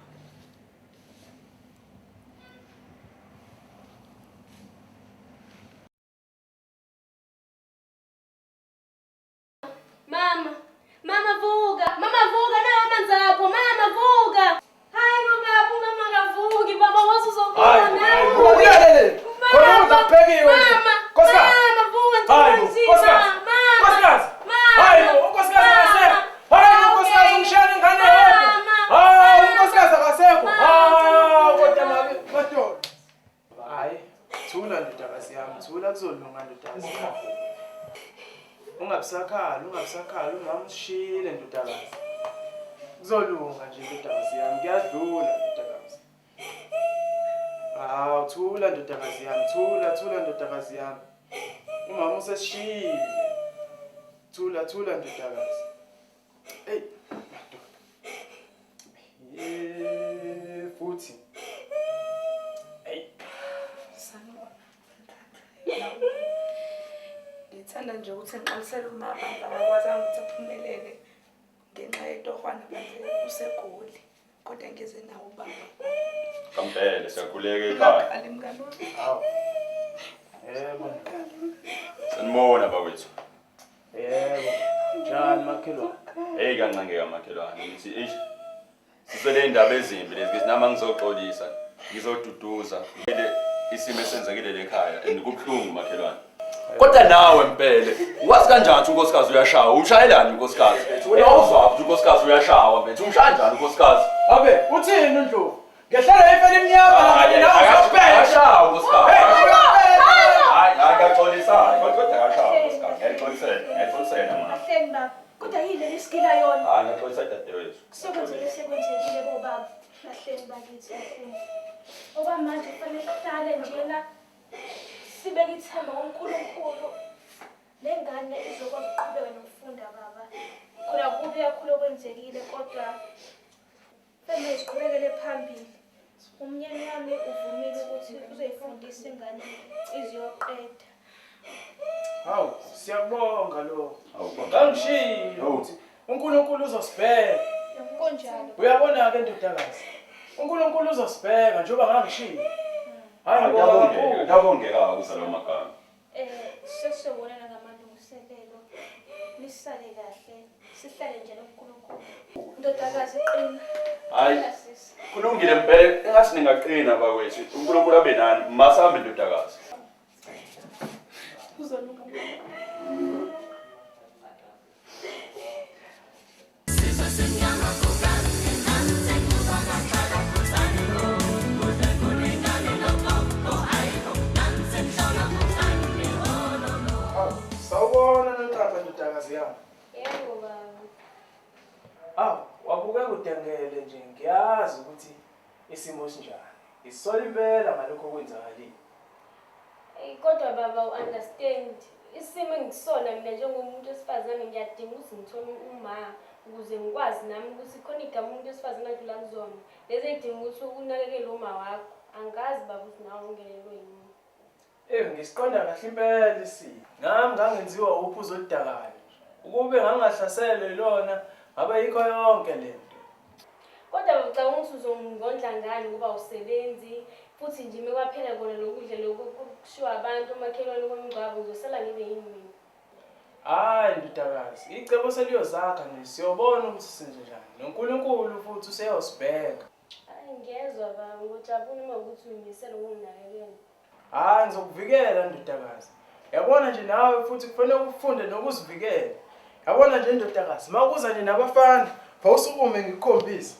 Speaker 4: Mama vuka na amanzi apho, mama vuka. Hayi mama kavuki, baba wasuzokona.
Speaker 9: Ulalele. Khona uzakuphekiwe. Nkosikazi.
Speaker 4: Mama vuka
Speaker 9: Hayi, nkosikazi. Nkosikazi. Hayi, unkosikazi akasekho. Hayi, unkosikazi ungishaya ingane yodwa. Hayi, unkosikazi akasekho. Hayi, kodwa madoda. Hayi, thula ndodakazi yami, thula kuzolunga ndodakazi yami. Ungabisakhala, umama usishile ndodakazi. Kuzolunga nje ndodakazi yami, kuyadlula ndodakazi. Hawu, thula ndodakazi yami, thula ndodakazi yami. Umama useshile. Thula ndodakazi. Hey, madoda. Futhi. Hey.
Speaker 8: Ngithanda nje ukuthi ngiqalisele umama akakwazanga ukuthi aphumelele ngenxa yetohwana manje usegoli kodwa ngeze nawo ubaba.
Speaker 11: Kampela siyakhuleka ekhaya.
Speaker 8: Ale mngani wami.
Speaker 9: Hawu. Yebo.
Speaker 11: Sanibona bawethu.
Speaker 9: Yebo. Njani makhelwane?
Speaker 11: Hey kancane kamakhelwane ngithi sisele indaba ezimbi lezi ngisinama ngizoxolisa ngizoduduza isimo esenzekile lekhaya andikubhlungu makhelwane. Kodwa nawe mpele wazi kanjani ukuthi unkosikazi uyashawa umshayelani unkosikazi uyawuzwa ukuthi unkosikazi uyashawa mfethu umshaya njani unkosikazi
Speaker 9: abe uthini uNdlovu ngehlala ifele iminyama la nawe uzobheka
Speaker 11: ashawa unkosikazi hayi akaxolisa kodwa akashawa unkosikazi ngiyixolisela mama
Speaker 1: Ahleni baba. Kodwa yini lesikila yona?
Speaker 11: hayi ngixolisa dadewethu
Speaker 1: Sekwenzekile bo baba. Ahleni bakithi ahleni. Okwamanje kufanele sihlale njena sibeke ithemba kuNkulunkulu. Lengane izokwazi ukuqhubeka nokufunda baba. Khona kubi kakhulu okwenzekile kodwa fanele siqhubekele phambili. Umnyeni wami uvumile ukuthi uzoyifundisa ingane iziyoqeda.
Speaker 9: Hawu siyabonga lo ngangishilo ukuthi uNkulunkulu uzosibheka
Speaker 1: Konjalo.
Speaker 9: uyabona ke ndodakazi uNkulunkulu uzosibheka njengoba ngangishilo hayi
Speaker 11: ngiyabongeka ukuzalwa amagama
Speaker 1: Sesibonana ngamalungiselelo. Nisale kahle. Sihlale nje noNkulunkulu. Ndodakazi qina.
Speaker 11: hayi kulungile mpela engathi ningaqina bakwethu uNkulunkulu abe nani masambe ndodakazi
Speaker 1: Uzolunga.
Speaker 9: sawubona nonqaba ndodakazi yami
Speaker 4: Yebo baba.
Speaker 9: wabuke kudengele nje ngiyazi ukuthi isimo sinjani isola impela ngalokho okwenzakalile
Speaker 4: Kodwa baba u-understand isimo engisona mina njengomuntu wesifazane ngiyadinga ukuthi ngithole uma ukuze ngikwazi nami ukuthi khona igama umuntu wesifazane adlula kuzona lezi edinga ukuthi unakekele uma wakho angazi baba ukuthi nawe ungenelwe yini
Speaker 9: Ngisiqonda kahle impela isimo. Ngami ngangenziwa uphuzo oludakayo. Ukube ngangahlaselwe lona, ngabe yikho yonke lento.
Speaker 4: Kodwa ngicabanga ukuthi uzongondla ngani ukuba usebenzi futhi nje mekwaphela kona lokudla lokushiwa abantu umakhelwane kwemngcwabo uzosala ngibe yini mina?
Speaker 9: Hayi ndodakazi, icebo seliyozakha nje siyobona ukuthi senze njani. NoNkulunkulu futhi useyosibheka.
Speaker 4: Hayi ngiyezwa baba, ngojabula uma ukuthi uyimisela ukunginakekela.
Speaker 9: Hayi ngizokuvikela ndodakazi. Yabona nje nawe futhi kufanele ufunde nokuzivikela. Yabona nje ndodakazi, makuza nje nabafana, awusukume ngikukhombisa.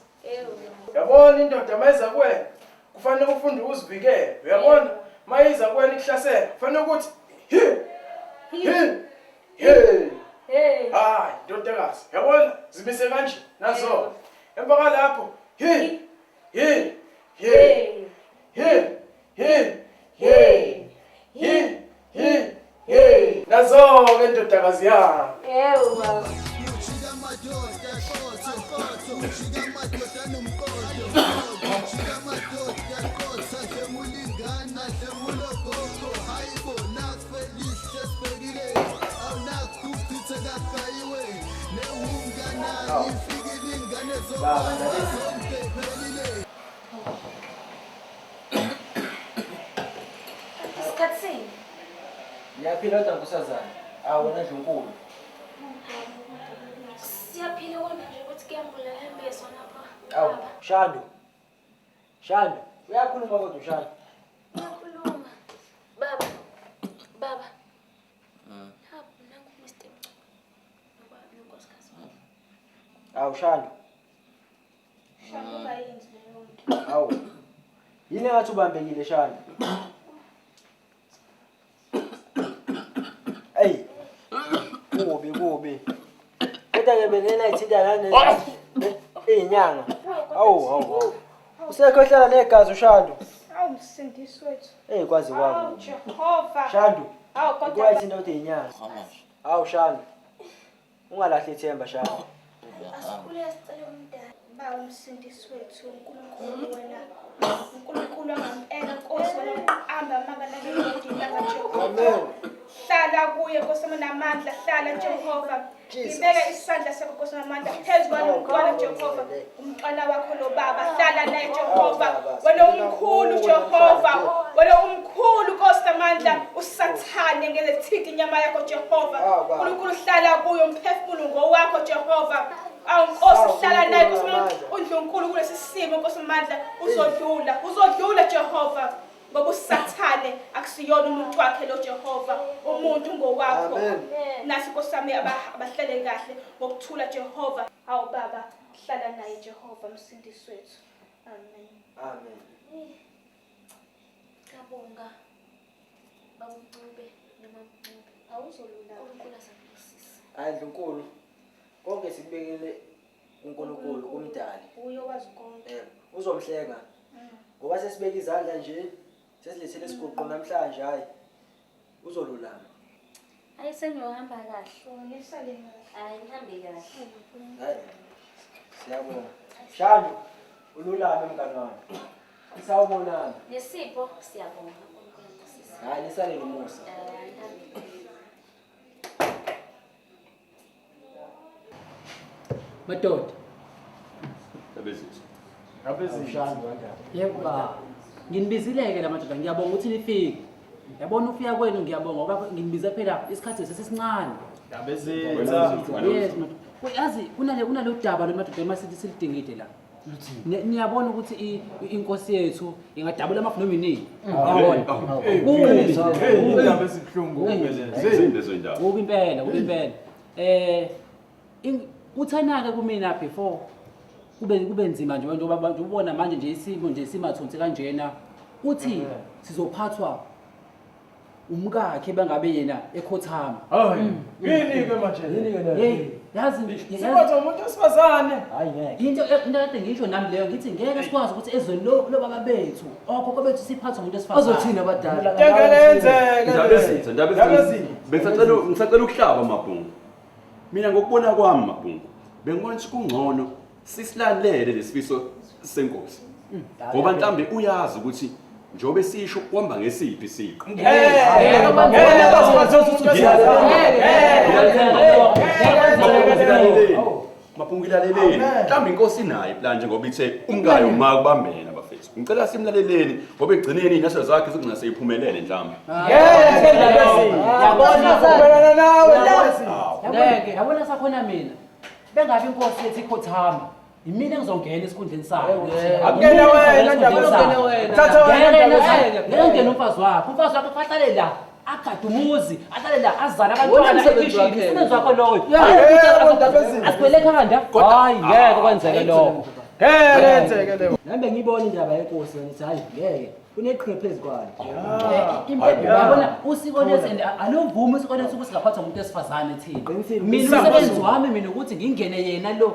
Speaker 9: Yabona indoda mayiza kuwena, kufanele ufunde ukuzivikela. Uyabona? Mayiza kuwena ikuhlasela, kufanele ukuthi hayi ndodakazi. Yabona? Zimise kanje nazo. Emva kalapho nazo-ke ndodakazi yami.
Speaker 4: Yebo baba. Isikhathini.
Speaker 9: Ngiyaphila kodwa ngusazana. Wena Ndlunkulu.
Speaker 4: Siyaphila wona nje ukuthi kuyambula embese lapha.
Speaker 9: Awu, Shando. Uyakhuluma kodwa uShando.
Speaker 4: Uyakhuluma. Baba. Hapo nangu Mr. Ngoba nkosikazi.
Speaker 9: Awu Shando.
Speaker 1: Shaka bayinzi leyo nto.
Speaker 9: Awu. Yini ngathi ubambekile Shando? Ey. Kubi. Kodwa-ke benena ithida lana izinyanga. Awu. Usekhohlala negazi uShando.
Speaker 1: Awu msindisi wethu.
Speaker 9: Kwazi kwabo.
Speaker 1: Awu Jehova.
Speaker 9: Shando.
Speaker 1: Awu kodwa
Speaker 9: Kwathi into othi izinyanga. Awu Shando. Ungalahli ithemba Shando.
Speaker 1: asikhule sicela umntana. Ba umsindisi wethu uNkulunkulu wena. uNkulunkulu angampela Nkosi wena uqamba amangalana ngendlela kaJehova.
Speaker 9: Amen.
Speaker 1: Hlala kuye Nkosi namandla, hlala Jehova. Ngibeka isandla sakho Nkosi namandla phezu kwalo umntwana Jehova. Umntwana wakho lo baba hlala naye Jehova. Wena umkhulu Jehova. Wena umkhulu Nkosi namandla usathane ngelethiki inyama yakho Jehova. uNkulunkulu hlala kuye umphefumulo ngowakho Jehova. Awu Nkosi hlala naye Nkosi uNdlunkulu kulesi simo Nkosi namandla uzodlula Jehova. Ngoba usathane akusiyona umuntu wakhe lo Jehova, umuntu ngowakho. Nasi Nkosi yami abahlale kahle ngokuthula Jehova. Hawu baba hlala naye Jehova msindisi wethu. Amen.
Speaker 4: Ngiyabonga. Bawuncube nomamncube. Awuzolula uNkulunkulu asakusisa.
Speaker 9: Hayi Ndlunkulu. Konke sikubekele uNkulunkulu kumdali.
Speaker 1: Uyowazi konke.
Speaker 9: Uzomhlenga. Ngoba sesibeka izandla nje. Sesilethele isiguqo namhlanje hayi. Uzolulama.
Speaker 4: Hayi sengiyohamba kahle.
Speaker 1: Ngisale kahle.
Speaker 4: Hayi ngihambe kahle.
Speaker 9: Hayi. Siyabonga. Shando, ululame mngani wami. Isawubonana.
Speaker 4: Nesipho siyabonga uNkulunkulu asisa.
Speaker 9: Hayi nisale nomusa.
Speaker 12: Madoda.
Speaker 9: Shando kanjani?
Speaker 12: Yebo baba. Nginibizileke la madoda ngiyabonga ukuthi nifike. Yabona ufika kwenu ngiyabonga ngoba nginibiza phela isikhathi sesisincane.
Speaker 9: Yabezenza.
Speaker 12: Yes madoda. Uyazi kunalo daba lo madoda emasithi silidingide la. Niyabona ukuthi inkosi yethu ingadabula amafunomi nini? Awona.
Speaker 9: Indaba esibhlungu
Speaker 11: Zindezondaba.
Speaker 12: Ukumpela. Uthanake kumina before kube nzima nje njengoba abantu ubona manje nje isimo nje simathonsi kanjena uthi sizophathwa umkakhe bangabe yena ekhothama.
Speaker 9: Hayi. Yini ke manje?
Speaker 12: Yazi
Speaker 9: sibatha umuntu osifazane.
Speaker 12: Hayi ngeke. Into kade ngisho nami leyo ngithi ngeke sikwazi ukuthi ezweni lo baba bethu okhokho bethu siphathwe umuntu osifazane. Bazothina abadala.
Speaker 9: Ngengelenzeke.
Speaker 11: Ngisacela ukuhlaba mabhungu. Mina ngokubona kwami mabhungu. Bengibona ukuthi kungcono sisilalele lesifiso senkosi. Ngoba mhlambe uyazi ukuthi njengoba sisho kuhamba ngesiphi isiqu. Mapungileleni. Mhlawumbe inkosi nayo plan njengoba ithe umkayo ma kubambena bafethu. Ngicela simlaleleni ngoba egcineni inaso zakhe zokugcina seyiphumelele mhlawumbe.
Speaker 12: Yabona sakhona mina. Bengabe inkosi ethi ikhothama. Imina engizongena esikhundleni sayo.
Speaker 9: Akungena wena ndaba lokungena wena. Thatha wena
Speaker 12: ngeke umfazi wakho. Umfazi wakho ahlale la. Agade umuzi, ahlale la azana abantwana ekishini. Isebenzi wakho loyo. Asikwele ekhanda. Hayi ngeke kwenzeke lokho.
Speaker 9: Ngeke kwenzeke lokho.
Speaker 13: Nami ngibona indaba yenkosi ngithi hayi ngeke. Kuneqhinga phezukwane.
Speaker 12: Yabona usiko lesende alovuma usiko leso ukuthi ngaphathwa umuntu esifazane thina. Mina umsebenzi wami mina ukuthi ngingene yena lo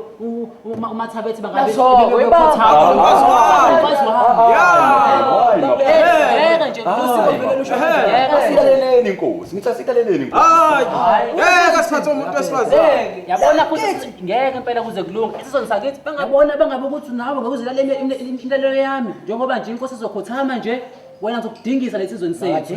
Speaker 12: umathabethi bangabe bephothama. Ngeke nje usiko vele lusho.
Speaker 11: Asikaleleni inkosi. Ngithi asikaleleni inkosi.
Speaker 9: Hayi. Ngeke siphathe umuntu esifazane.
Speaker 12: Yabona futhi ngeke impela kuze kulunge. Isizwe sakithi bangabona bangabe ukuthi nawe ngakuzelalela intelelo yami njengoba nje inkosi izokhothama nje wena uzokudingisa lesizweni sethu.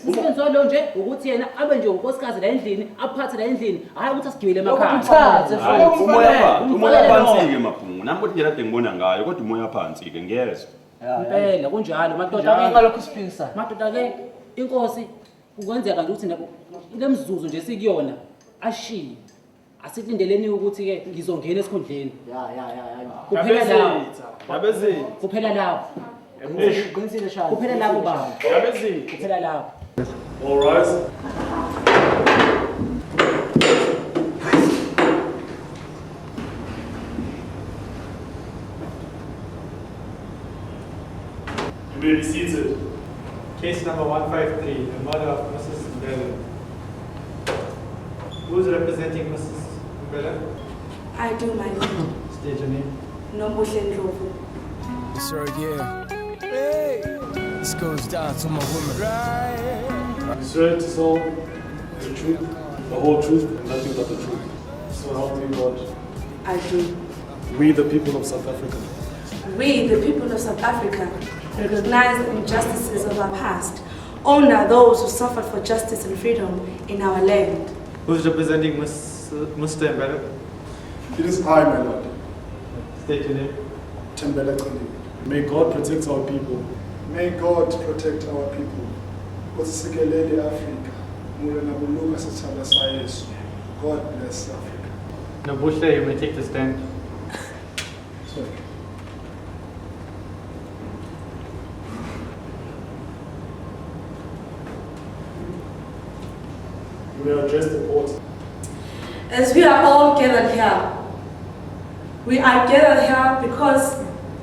Speaker 12: Umsebenzi walo nje ukuthi yena abe nje unkosikazi la endlini aphathe la endlini hayi ukuthi asigibele emakhaya.
Speaker 11: Umoya phansi-ke maphungu. Nami kodwa nje kade ngibona ngayo kodwa umoya phansi-ke ngiyezwa.
Speaker 12: Impela kunjalo madoda
Speaker 13: ngalokho siphikisa.
Speaker 12: Madoda ke inkosi ukwenzeka nje ukuthi lemzuzu nje sikuyona ashiye. Asilindeleni ukuthi ke ngizongena esikhundleni. Kuphela lapho.
Speaker 9: Yabezini.
Speaker 12: Kuphela lapho.
Speaker 13: Qinisile shaya.
Speaker 12: Kuphela lapho baba.
Speaker 9: Yabezini.
Speaker 12: Kuphela lapho.
Speaker 9: All rise.
Speaker 14: You may be seated. Case number 153, the murder of Mrs. Mbele. Who is representing Mrs. Mbele?
Speaker 8: I do, my lord.
Speaker 14: State your name.
Speaker 8: Nobuhle Ndlovu.
Speaker 15: Sir, yeah. Hey, this goes down to my woman. Right.
Speaker 14: You swear to tell the truth, the whole truth, and nothing but the truth. So help me God.
Speaker 8: I do.
Speaker 14: We, the people of South Africa,
Speaker 8: We, the people of South Africa, recognize the injustices of our past, honor those who suffered for justice and freedom in our land.
Speaker 14: who's representing Mr. Mbele?
Speaker 16: It is I, my lord.
Speaker 14: State your name.
Speaker 16: Thembekile.
Speaker 14: May God protect our people.
Speaker 16: May God protect our people. Kusokuhle Africa. Murena buluka sithanda sa Yesu. God bless Africa.
Speaker 14: Nabuhle, you may take the stand.
Speaker 16: Sorry.
Speaker 14: You may address the court.
Speaker 8: As we are all gathered here, we are gathered here because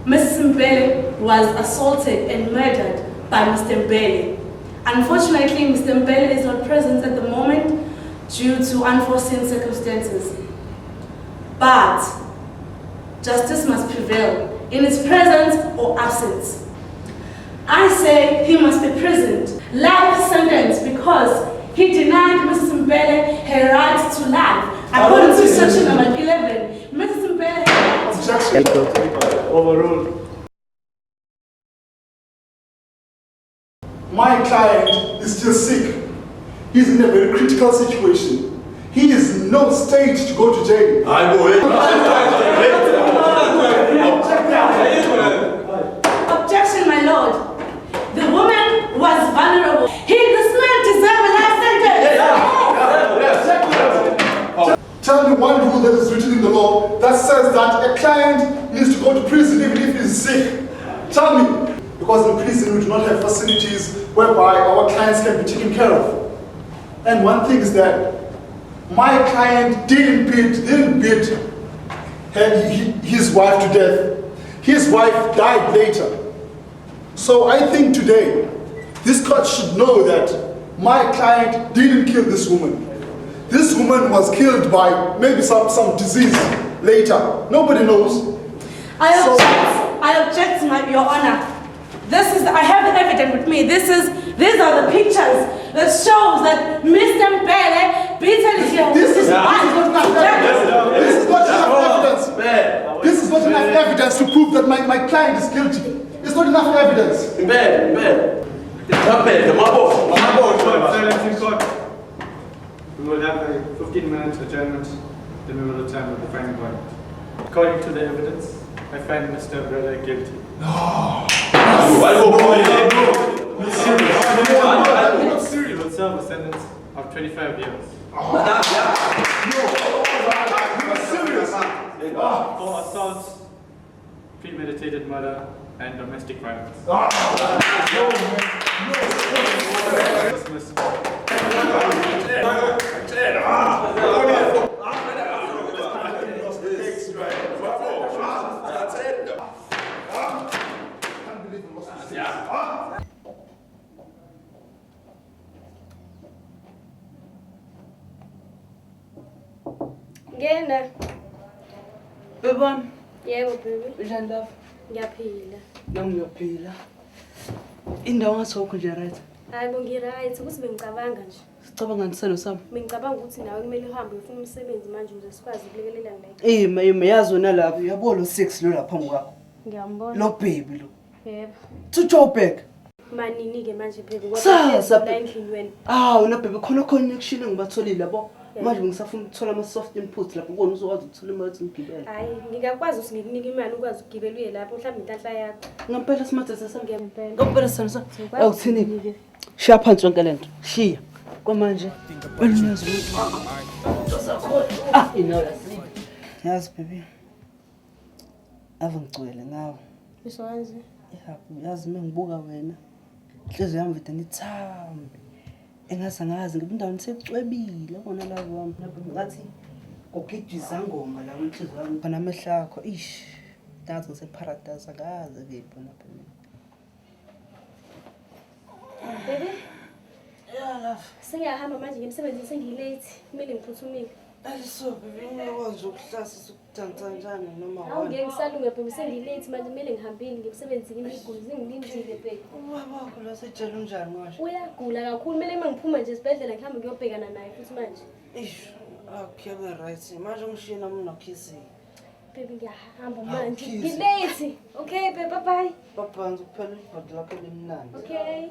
Speaker 8: Mrs. Mbele was assaulted and murdered by Mr. Mbele. Unfortunately, Mr. Mbele is not present at the moment due to unforeseen circumstances. But justice must prevail in his presence or absence. I say he must be present, life sentence, because he denied Mrs. Mbele her right to life. According to section number 11, Mrs. Mbele had
Speaker 16: Objection.
Speaker 14: Overruled.
Speaker 16: My client is still sick. He's in a very critical situation. He is in no state to go to jail.
Speaker 11: I go ahead.
Speaker 8: Objection, my lord. The woman was vulnerable. This man deserves a life sentence.
Speaker 16: Tell me one rule that is written in the law that says that a client needs to go to prison even if he's sick. Tell me. Because in prison we do not have facilities whereby our clients can be taken care of. And one thing is that my client didn't beat his wife to death. His wife died later. So I think today, this court should know that my client didn't kill this woman. This woman was killed by maybe some disease later. Nobody knows.
Speaker 8: I object, your honor. I have the evidence with me. These are the pictures that shows that Mr. Mbele beaten his wife.
Speaker 16: This is not enough evidence. evidence to prove that my client is guilty. It's not enough evidence.
Speaker 11: Bad.
Speaker 17: Silence in court. We will have a 15-minute adjournment, then we will return with the final verdict. According to the evidence, I find Mr. Brother guilty.
Speaker 11: No.
Speaker 17: Not serious. He will serve a sentence of 25 years. For assault, premeditated murder, and domestic violence.
Speaker 4: Ngena.
Speaker 8: Bebam.
Speaker 4: Yebo baby.
Speaker 8: Unjani lapha?
Speaker 4: Ngiyaphila.
Speaker 8: Nami ngiyaphila. Indawo ngathokho nje right.
Speaker 4: Hayi right ukuthi bengicabanga nje.
Speaker 8: Sicabanga niselo sami.
Speaker 4: Bengicabanga ukuthi nawe kumele uhambe ufune umsebenzi manje ukuze sikwazi ukulekelela ngeke.
Speaker 8: Ima yazi wena lapha uyabona lo 6 lo lapha ngakho.
Speaker 4: Ngiyambona.
Speaker 8: Lo baby lo.
Speaker 4: Yebo.
Speaker 8: To Joburg.
Speaker 4: Manini ke manje baby
Speaker 8: Sasa
Speaker 4: la endlini wena.
Speaker 8: Wena baby khona connection engibatholile yabo. Manje ngisafuna ukuthola ama soft inputs lapho ukona uzokwazi ukuthola imali ngigibele.
Speaker 4: Hayi ngingakwazi ukuthi ngikunike imali ukwazi ukugibela uye lapho mhlawumbe inhlanhla yakho.
Speaker 8: Ngempela simathe sesami
Speaker 4: ngempela.
Speaker 8: Ngempela sana. Awuthini? Shiya phansi yonke lento. Shiya. Kwamanje wena inola sibi. Yazi baby. Ave ngicwele ngawe.
Speaker 4: Usowazi?
Speaker 8: Yazi mengibuka wena. Inhliziyo yami vide nithambe. Engasangazi ngibindawo nisecwebile bona labo wami ngathi kokujwa izangoma la inhliziyo yami khona amehla akho ish dazi ngiseparadise akaze ke bona phela
Speaker 4: baby
Speaker 8: yeah love
Speaker 4: sengiyahamba manje ngemsebenzi sengilate kumele ngiphuthumile
Speaker 8: aliso baby ngiyakwazi ukuhlasa ukudansa njani noma
Speaker 4: hawu ngeke ngisalunge baby sengilate manje kumele ngihambile ngemsebenzi ngimiguzi ngilindile baby
Speaker 8: ubaba lo sejela unjani ngasho
Speaker 4: uyagula kakhulu kumele mangiphuma nje esibhedlela ngihambe ngiyobhekana naye futhi manje
Speaker 8: ish okay right manje ngishiye nami nokhisi
Speaker 4: baby ngiyahamba manje ngilate okay baby bye bye
Speaker 8: bye kuphela ibhodi lakho limnandi
Speaker 4: okay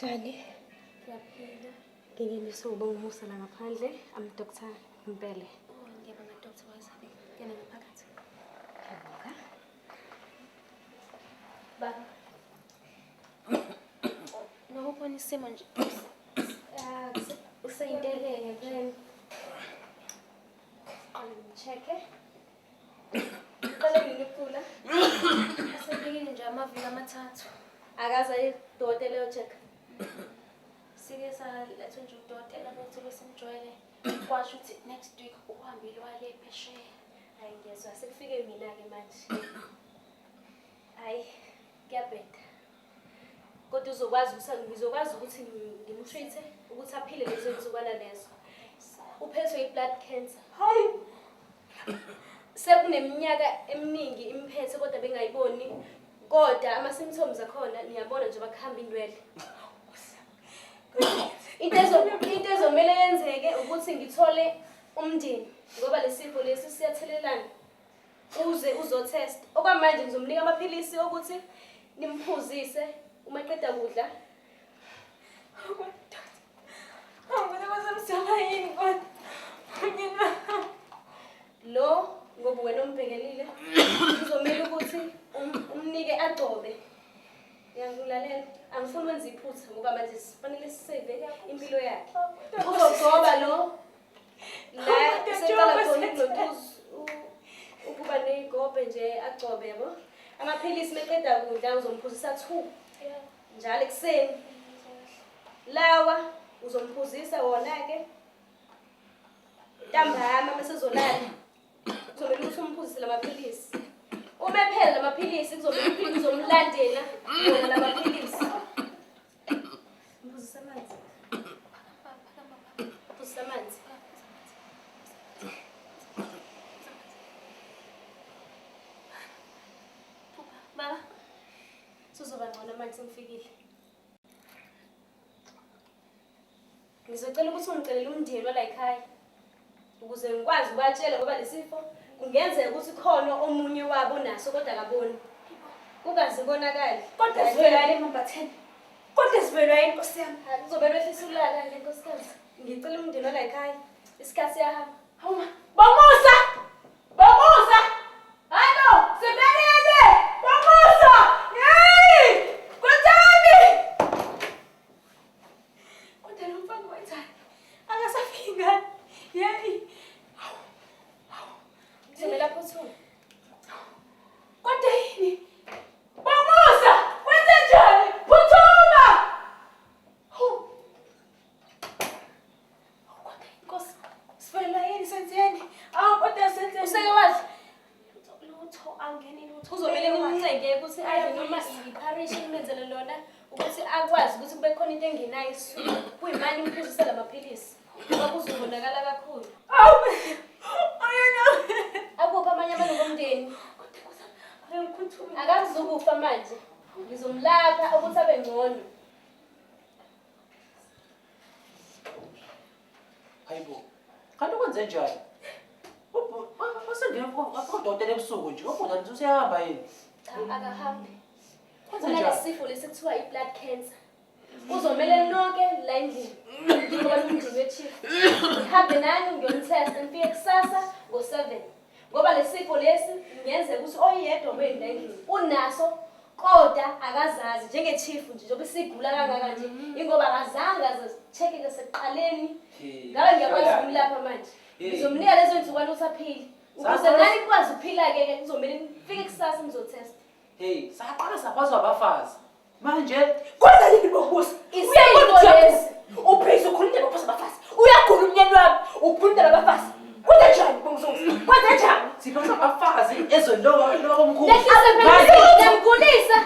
Speaker 4: Njani? Ngiyaphila. Ngingeniswe ubongomusa la ngaphandle, am Dr. Mpele. Ngiyabonga Dr. Wasabi. Ngena ngaphakathi. Ngiyabonga. Baba. Ngokubona isimo nje. Usayinteleke phela. Check. Qala ngikula. Asebekile nje amaviki amathathu. Akaza idokotela yo-check. Sike salethwa nje udokotela bethi besimjwayele. Kwasho ukuthi next week uhambile wale phesheya. Hayi ngiyezwa sekufike mina-ke manje. Hayi kuyabheda. Kodwa ngizokwazi ukuthi ngimtreat ukuthi aphile lezo nsukwana lezo. Uphethwe i-blood cancer. Hayi. Sekuneminyaka eminingi imphethe kodwa bengayiboni. Kodwa ama-symptoms akhona niyabona nje bakuhamba indwele. Into ezomele yenzeke ukuthi ngithole umndeni ngoba lesifo lesi siyathelelana. Uze uzotest. Okwamanje ngizomnika amaphilisi ukuthi nimphuzise uma eqeda kudla. Lo ngoba wena umbhekelile uzomela ukuthi umnike agcobe. Ngiyakulalela. Angifuni wenze iphutha ngoba manje sifanele sisave impilo yakhe. Uzogcoba lo. La seqala khona ukuba neyigobe nje agcobe yabo. Amaphilisi meqeda kudla uzomphuzisa 2 njalo ekseni. Lawa uzomphuzisa wona ke. Ntambama mesezolala. Uzomela ukuthi umphuzise lamaphilisi. Uma ephela lamaphilisi kuzomela uzomlandela wona lamaphilisi. Mphuzisa amanzi. Mphuzisa amanzi. manje sengifikile. Ngizocela ukuthi ungicelele umndeni wala ekhaya ukuze ngikwazi ukubatshela ngoba lesifo kungenzeka ukuthi khona omunye wabo naso kodwa akaboni. Kungaze konakala. Kodwa sivelwa emambatheni. Kodwa sivelwa yini Nkosi yami? Uzobelwe ehlisa ukulala nje nkosikazi. Ngicela umndeni wala ekhaya. Isikhathi siyahamba. Hawuma. Bamusa! Bamusa! Hallo, sibelele! Bamusa! Hey! Kutani! Kodwa lo mfana wenzani? Akasafiki ngani? Hey! Ngizomela phuthu. Kodwa yini? Bamusa! Wenzenjani? Phuthuma! Kodwa inkosi, sifela yini senzeni? Kodwa senzeni. Useke wazi? Lutho angeni lutho. Uzomele umnceke ukuthi aye noma iparish imenzele lona ukuthi akwazi ukuthi kube khona into engenayo isizwe. Kuyimali imphuzisa lamaphilisi. Ngoba kuzobonakala kakhulu. Akupha amanye amalungu omndeni. Akazukufa manje. Ngizomlapha ukuthi abe ngcono.
Speaker 7: Hayibo. Kanti ukwenze njani? Udokotela ebusuku nje. Ubhuda nje usiyahamba yini?
Speaker 4: Cha, akahambi. Unesifo lesithiwa i-blood cancer. Uzomele nonke la endlini. Ngoba umndeni wechief. Ngihambe nani ngiyomtest ngifike kusasa ngo-7. Ngoba lesifo lesi ngiyenzeka ukuthi oyedwa wenu la endlini unaso kodwa akazazi njenge-chief nje njengoba sigula kangaka nje ingoba akazange aze-check-ke sekuqaleni. Ngabe ngiyakwazi ukumlapha manje. Ngizomnika lezo nsukwana ukuthi aphile. Ukuze nani kukwazi ukuphila-ke kuzomele nifike kusasa nizotest.
Speaker 7: Hey, saqala saphathwa abafazi. Manje
Speaker 4: kwenza yini bokubusa? Uyayibona lezi. Uphisa ukhuluma ngophathwa abafazi. Uyagula umnyeni wami. Ukhuluma ngabafazi. Kwenza njani bongizozi? Kwenza njani?
Speaker 7: Siphatha abafazi ezweni lokho omkhulu.
Speaker 4: Ngiyamgulisa.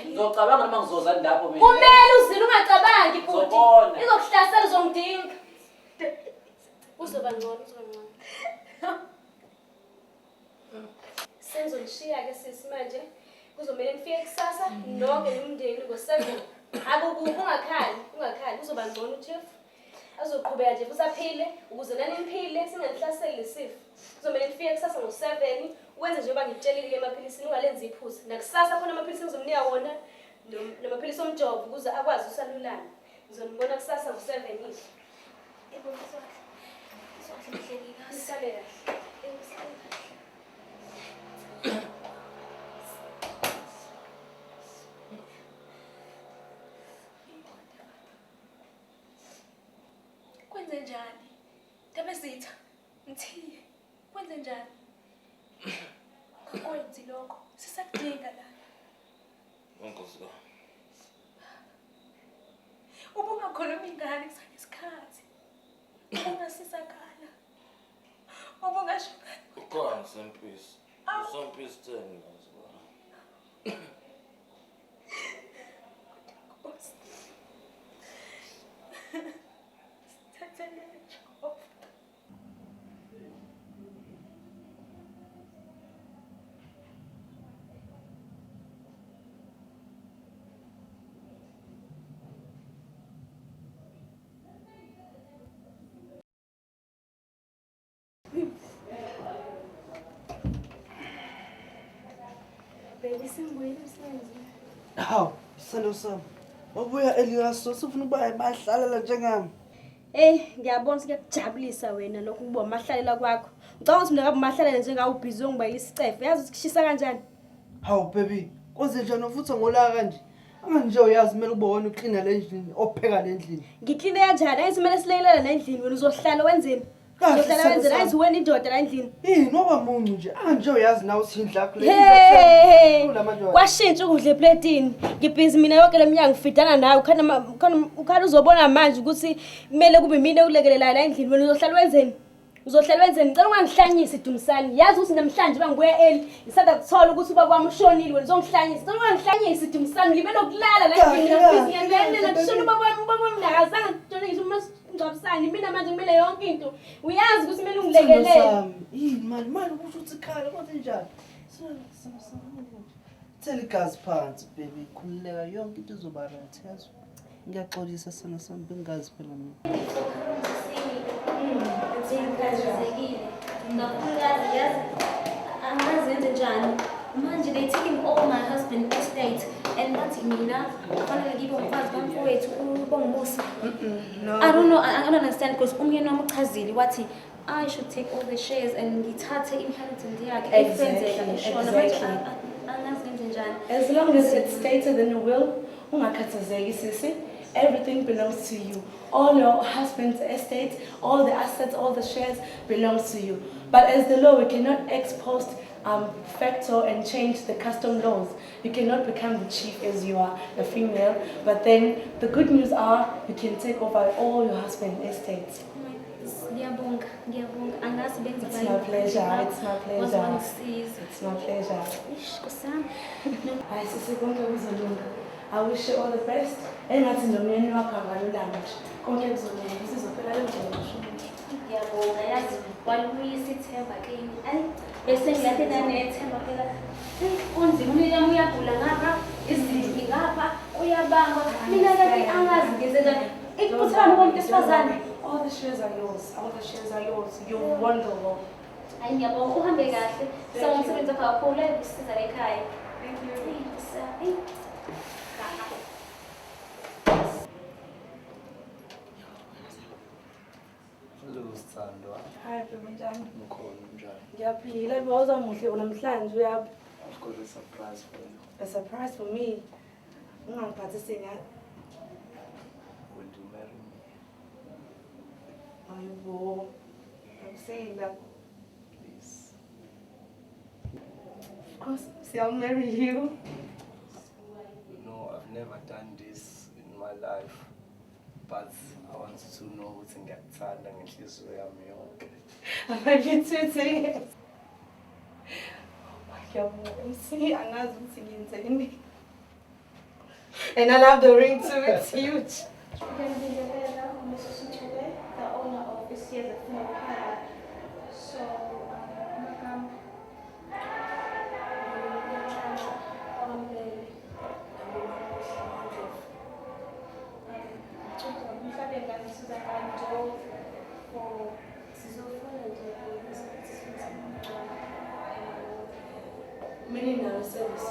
Speaker 7: Ngizocabanga noma ngizoza lapho mina.
Speaker 4: Kumele uzile ungacabangi futhi.
Speaker 7: Ngizobona.
Speaker 4: Izokuhlasela uzongidinga. Uzoba ngcono, uzoba ngcono. Senzonishiya-ke sisi manje. Kuzomele nifike kusasa nonke nomndeni ngo-7. Akukuphi ungakhali, uzoba ngcono uchief. Azoqhubeka nje futhi aphile ukuze nani niphile singanihlaseli lesifo. Kuzomele nifike kusasa ngo-7 wenze njengoba ngikutshelile emaphilisini ungalenzi iphuza. Nakusasa khona amaphilisi ngizomnika wona namaphilisi omjovo ukuze akwazi usalulama. Ngizonibona kusasa ngo-7 ish. Nisale kahle. Kwenze njani? Tabezitha. Mthiye. Kwenze njani? Kwenzi lokho. Sisakudinga la.
Speaker 3: Nkosi.
Speaker 4: Ubungakhuluma ingane kusanesikhathi. Ungasizakala. Ubungasho.
Speaker 3: Ukhona sempisi. Sempisi theni ngazi.
Speaker 4: Baby, singwini msebenzi.
Speaker 8: Hawu, sithando sami. Wabuya elikaso sifuna ukuba bahlalela njengami.
Speaker 4: Ngiyabona kuyakujabulisa wena lokhu kuba amahlalela kwakho. Ngicabanga ukuthi mina ngabe mahlalela njengawe ubhizi ongiba isicefe. Yazi ukuthi kushisa kanjani?
Speaker 8: Hawu baby, konze njani ufutha ngolaka kanje? Anganje uyazi kumele ube wona uklina le ndlini, opheka le ndlini.
Speaker 4: Ngikline kanjani? Ayithi kumele silekelela la endlini wena uzohlala wenzeni? Uzohlala wenzeni? Ayithi wena indoda la endlini.
Speaker 8: Ngoba muncu nje. Anganje uyazi nawe uthindla kule.
Speaker 4: Kwashintsha ukudla eplatini. Ngibhizi mina yonke leminyaka ngifidana nawe. Ukhana uzobona manje ukuthi kumele kube mina ukulekelela la endlini wena uzohlala wenzeni? Uzohlala wenzeni? Ngicela ungangihlanyisi Dumisani. Yazi ukuthi namhlanje bangibuya eli. Ngisanda kuthola ukuthi uba kwami ushonile wena uzongihlanyisa. Ngicela ungangihlanyisi Dumisani. Libele ukulala la endlini. Ngiyangena kushona uba kwami nakazange ngitshone ngisho uma ngabusani mina manje kumele yonke into. Uyazi ukuthi kumele ungilekelele.
Speaker 8: Yini mali ukuthi uthi khala konze njani? Thela igazi phansi baby, khululeka yonke into izoba right yazo. Ngiyaxolisa sana sami bengazi phela mina.
Speaker 18: Angazenze njani manje they taking all my husband estate and bathi mina kufanele ngibe umfazi kamfowethu ubongumusa. I don't know, I don't understand because umyeni wami uchazile wathi I should take all the shares and ngithathe inheritance yakhe efenzeka eshona manje angazenze njani.
Speaker 8: As long as it's stated in the will, ungakhathazeki sisi. Everything belongs to you. All your husband's estate, all the assets, all the shares belongs to you. But as the law, we cannot ex post factor and change the custom laws. You cannot become the chief as you are a female. But then the good news are you can take over all your husband's estates.
Speaker 18: Ngiyabonga, angazi benza
Speaker 8: It's my pleasure. It's my pleasure. It's my pleasure.
Speaker 18: Ish, kusami.
Speaker 8: Hayi sisi konke kuzolunga. I wish you all the best. Engathi nomyeni wakho angalulanga nje. Konke kuzolunga. Sizophela le ndlela ngisho.
Speaker 18: Ngiyabonga yazi walibuyisa ithemba kini. Ayi bese ngilahle nanethemba phela. Kunzima umyeni uyagula ngapha, izindlu ngapha, uyabamba. Mina kanti angazi ngezenza ikuthana umuntu esifazane.
Speaker 8: All the shares are yours. All the shares are yours. You won the war.
Speaker 18: Hayi ngiyabonga uhambe kahle. Sawumsebenzi wakho kakhulu ukusiza ekhaya.
Speaker 8: Thank you.
Speaker 19: Sithandwa.
Speaker 8: Hi, baby, njani?
Speaker 19: Mkhona njani?
Speaker 8: Ngiyaphila, bewuza muhle namhlanje uyaphi?
Speaker 19: I've got a surprise for you.
Speaker 8: A surprise for me. Ungangiphathisi ngani?
Speaker 19: Will you marry me?
Speaker 8: Ayibo. I'm saying that.
Speaker 19: Please.
Speaker 8: Of course, see, I'll marry you.
Speaker 19: No, I've never done this in my life. But I want to know what's in Gatsana and she's where I'm young.
Speaker 8: I love you too, too. Oh my God, see, I'm not singing me. And I love the ring too, it's huge.
Speaker 1: Mrs. Ntuli, the owner of this year's filmmaker. So,
Speaker 8: Many now service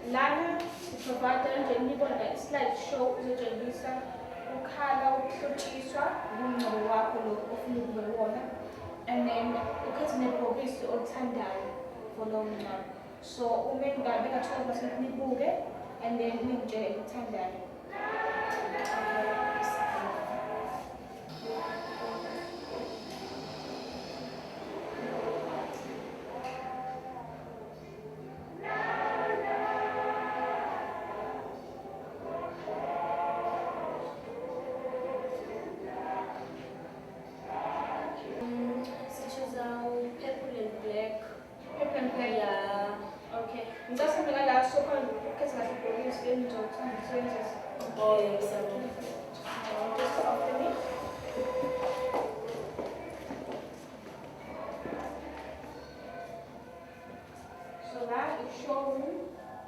Speaker 1: Lana, the provider, and like slideshow, uzotshengisa ukhala ukuhlotshiswa umngcwabo wakho lokho ofuna ukubona, and then ukhethe nebhokisi olithandayo for lowo mngcwabo. So uma ngabe ka-12% nibuke and then ningitshele elithandayo.
Speaker 8: Oh, yes, I will.
Speaker 1: Just after me. So that is showroom.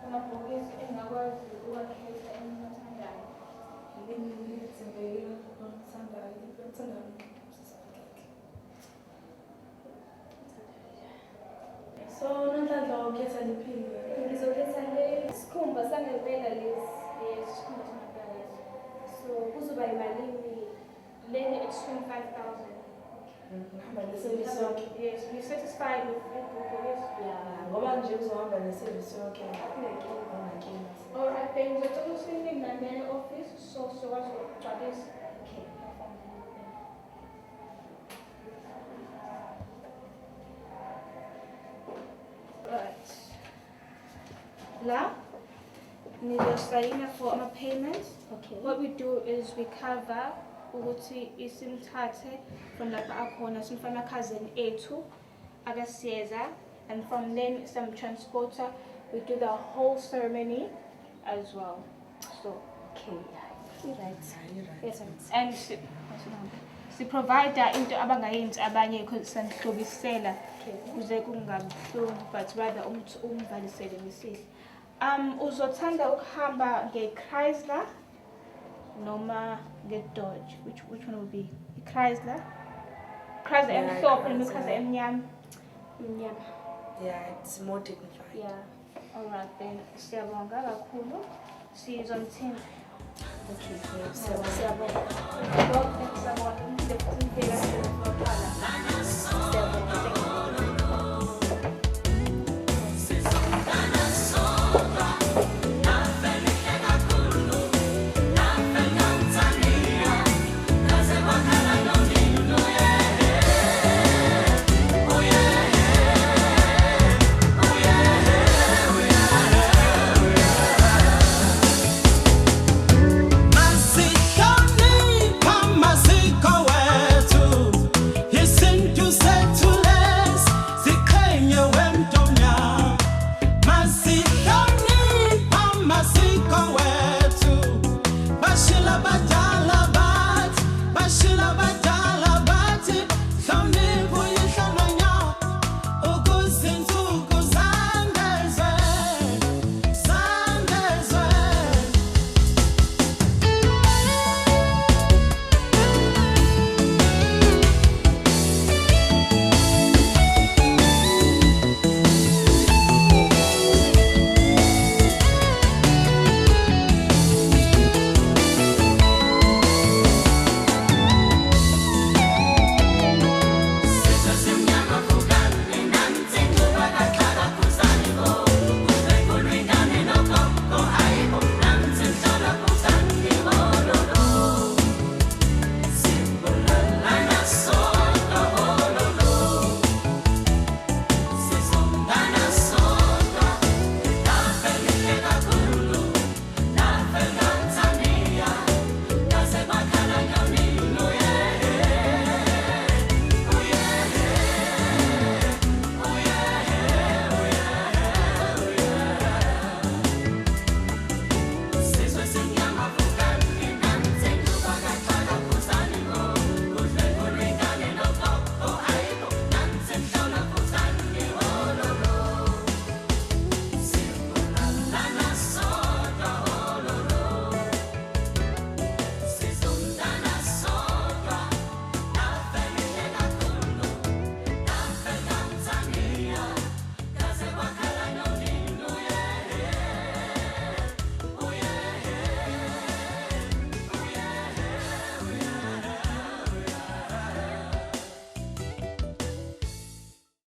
Speaker 1: Unabhokisi engakwazi ukwakhetha enathandayo.
Speaker 8: So, namhlanje ukhetha liphinde.
Speaker 18: Ngizokhetha lesikhumba sangempela lesi.
Speaker 1: Yes, isikhumba sangempela lesi.
Speaker 18: So kuzoba yimalini?
Speaker 1: Leni it's 25,000.
Speaker 8: Ngihamba nesevisi yonke.
Speaker 1: Yes, we satisfied with it.
Speaker 8: Yeah, ngoba nje uzohamba nesevisi yonke.
Speaker 1: Alright, then ngizocela usiningi nane office so sikwazi ukugcwalisa.
Speaker 18: Okay.
Speaker 1: Right. La, nizosayina for my payments.
Speaker 18: Okay.
Speaker 1: What we do is we cover ukuthi isimthathe from lapha akhona simfana cousin ethu akasiyeza, and from then some transporter. We do the whole ceremony as well. So
Speaker 18: okay, you're right.
Speaker 1: yes, and Siprovide into abangayenzi abanye because sanihlobisela kuze kungabuhlungu but rather umvalisele ngesihle. Uzothanda ukuhamba nge-Chrysler noma nge-Dodge? Which one will be? I-Chrysler? Chrysler emhlophe noma i-Chrysler emnyama?
Speaker 18: Mnyama.
Speaker 8: Yeah, it's more dignified.
Speaker 1: Yeah. Alright then. Siyabonga kakhulu. See you on 10th.
Speaker 8: Okay,
Speaker 1: Siyabonga.